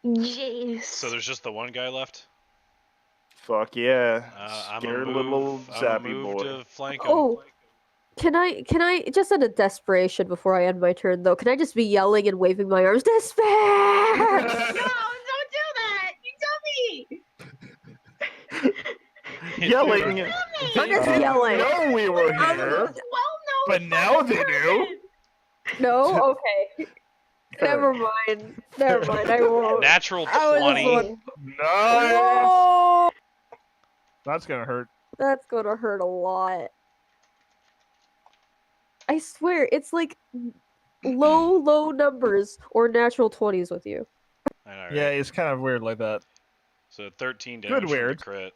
Jeez. So there's just the one guy left. Fuck yeah. I'm Scared a little move. I'm a zappy move boy. to flank him. Oh, Can I just out of desperation before I end my turn though? Can I just be yelling and waving my arms? Despair! No, don't do that! You dummy! Yelling. I'm just Uh, yelling. No, we were I'm- here. Well, no, But now they do. No? Okay. Never mind. Never mind. I won't. Natural I was 20. one. Nice. Whoa! That's gonna hurt. That's gonna hurt a lot. I swear, it's like low numbers or natural 20s with you. I know, right? Yeah, it's kind of weird like that. So 13 Good damage from the weird. crit.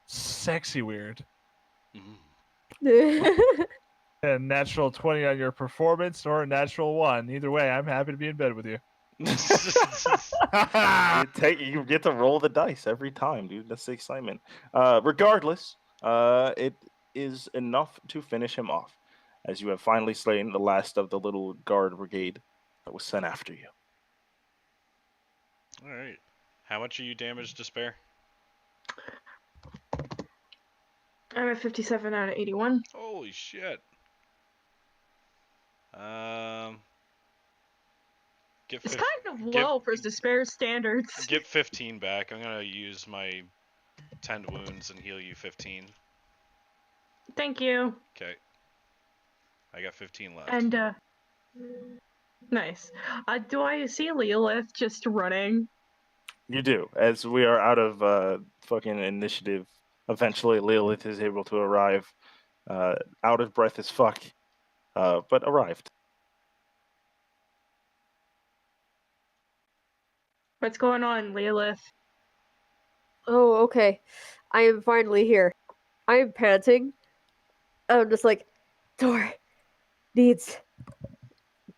Sexy weird. Mhm. A natural 20 on your performance or a natural 1. Either way, I'm happy to be in bed with you. You get to roll the dice every time, dude. That's the excitement. Regardless, it is enough to finish him off, as you have finally slain the last of the little guard brigade that was sent after you. All right. How much are you damaged to spare? I'm at 57 out of 81. Holy shit. Get It's fif- kind of give- low for despair standards. get 15 back. I'm gonna use my 10 wounds and heal you 15. Thank you. Okay. I got 15 left. And, nice. Do I see Lilith just running? You do, as we are out of fucking initiative. Eventually, Lilith is able to arrive, out of breath as fuck, but arrived. What's going on, Lilith? Oh, okay. I am finally here. I am panting. I'm just like, Door needs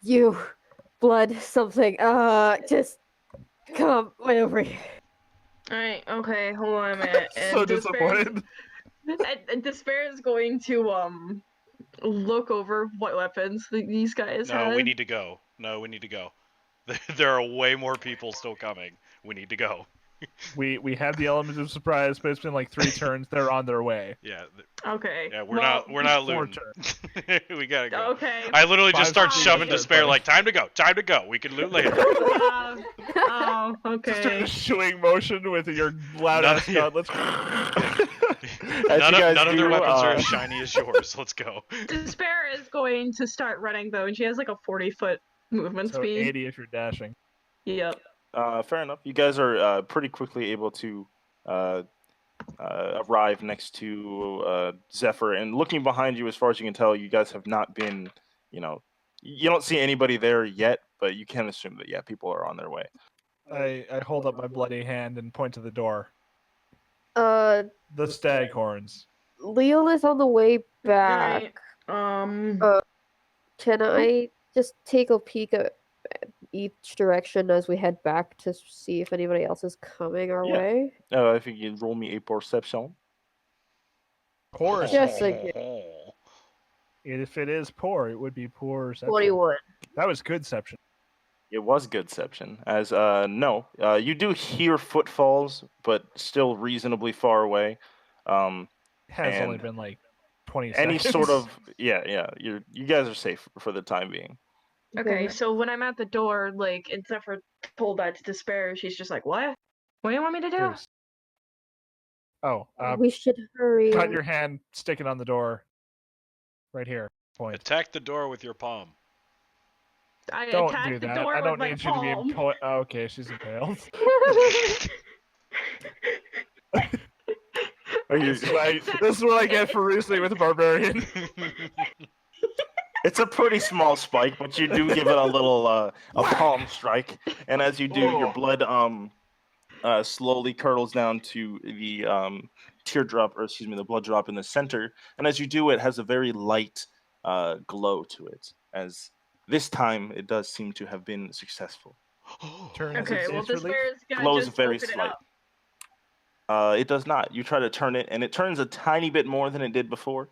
you. Blood, something. Just come over here. Alright, okay, hold on a minute. So disappointed. And Despair is going to, look over what weapons these guys No, have. we need to go. No, we need to go. There are way more people still coming. We need to go. We have the element of surprise, but it's been like 3 turns. They're on their way. Yeah, Okay. yeah, we're well, not 4 looting. turns. We gotta go. Okay. I literally just start 5 shoving turns. despair like time to go. We can loot later. Oh, Just okay. a shooing motion with your loud ass None- gun. Let's None of their weapons are as shiny as yours. Let's go. Despair is going to start running though, and she has like a 40-foot movement so speed. 80 if you're dashing. Yep. Fair enough. You guys are pretty quickly able to arrive next to Zephyr, and looking behind you, as far as you can tell, you guys have not been, you don't see anybody there yet, but you can assume that, yeah, people are on their way. I hold up my bloody hand and point to the door. Uh, The staghorns. Leo is on the way back. Alright. Can I just take a peek at each direction as we head back to see if anybody else is coming our Yeah. way? If you can roll me a perception. Poor. Yes, I Perception. can. If it is poor, it would be poor. Perception. 21. That was good perception. It was goodception. As no, you do hear footfalls, but still reasonably far away. Has only And been like 20 Any seconds. sort of you guys are safe for the time being. Okay, Yeah. so when I'm at the door, like, and Zephyr told that to Despair, she's just like, what? What do you want me to do? There's- Oh, We should hurry. cut your hand, stick it on the door. Right here. Point. Attack the door with your palm. I Don't attacked do the that. door I don't with my need you to be palm. impaled. Oh, okay, she's impaled. this is what I get for reasoning with a barbarian. It's a pretty small spike, but you do give it a little a palm strike, and as you do, your blood slowly curdles down to the teardrop, or excuse me, the blood drop in the center. And as you do, it has a very light glow to it. As this time, it does seem to have been successful. Turns Okay, well, its relief. Despair is gonna Glows just very open it slight. up. It does not. You try to turn it, and it turns a tiny bit more than it did before,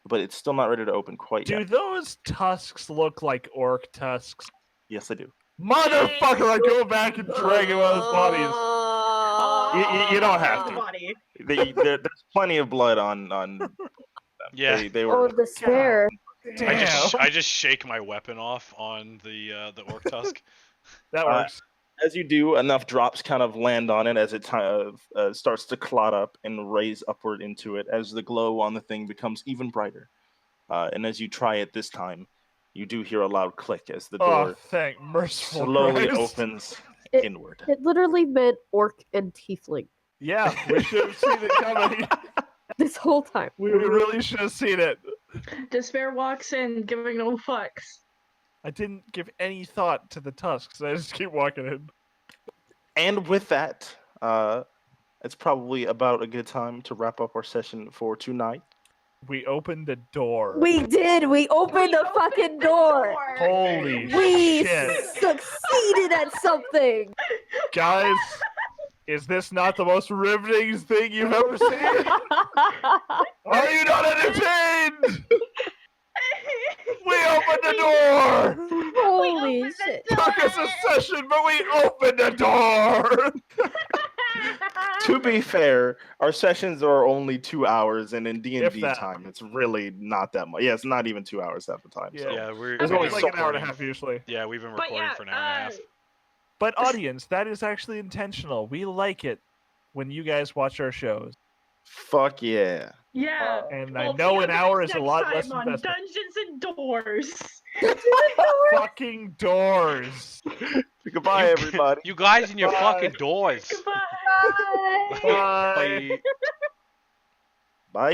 but it's still not ready to open quite Do yet. those tusks look like orc tusks? Yes, I do. Motherfucker, I go back and drag him out of his bodies. You don't have The to. body. There's plenty of blood on them. Yeah. They were Oh, Despair. I just shake my weapon off on the orc tusk. That works. As you do, enough drops kind of land on it as it starts to clot up and raise upward into it as the glow on the thing becomes even brighter. And as you try it this time, you do hear a loud click as the door Thank merciful slowly Christ. opens It- inward. It literally meant orc and tiefling Yeah, we should have seen it coming. this whole time. We really should have seen it. Despair walks in, giving no fucks. I didn't give any thought to the tusks. I just keep walking in. And with that, it's probably about a good time to wrap up our session for tonight. We opened a door. We did. We opened the fucking door. Holy We shit. succeeded at something. Guys, is this not the most riveting thing you've ever seen? Are you not entertained? We opened the door! Holy opened the shit. Took us a session, but we opened the door! To be fair, our sessions are only 2 hours, and in D&D If that. time, it's really not that much. Yeah, it's not even 2 hours half the time. So. Yeah, we're It's only only we've like been an hour and a recording- half usually. Yeah, we've been But recording yeah, for an hour and a half. But audience, that is actually intentional. We like it when you guys watch our shows. Fuck yeah. Yeah. And I Well, know see you an hour guys is a next lot time less on investment. Dungeons and Doors. Fucking doors! Goodbye, You- everybody. You guys and your Bye. fucking doors. Goodbye. Bye. Bye. Bye.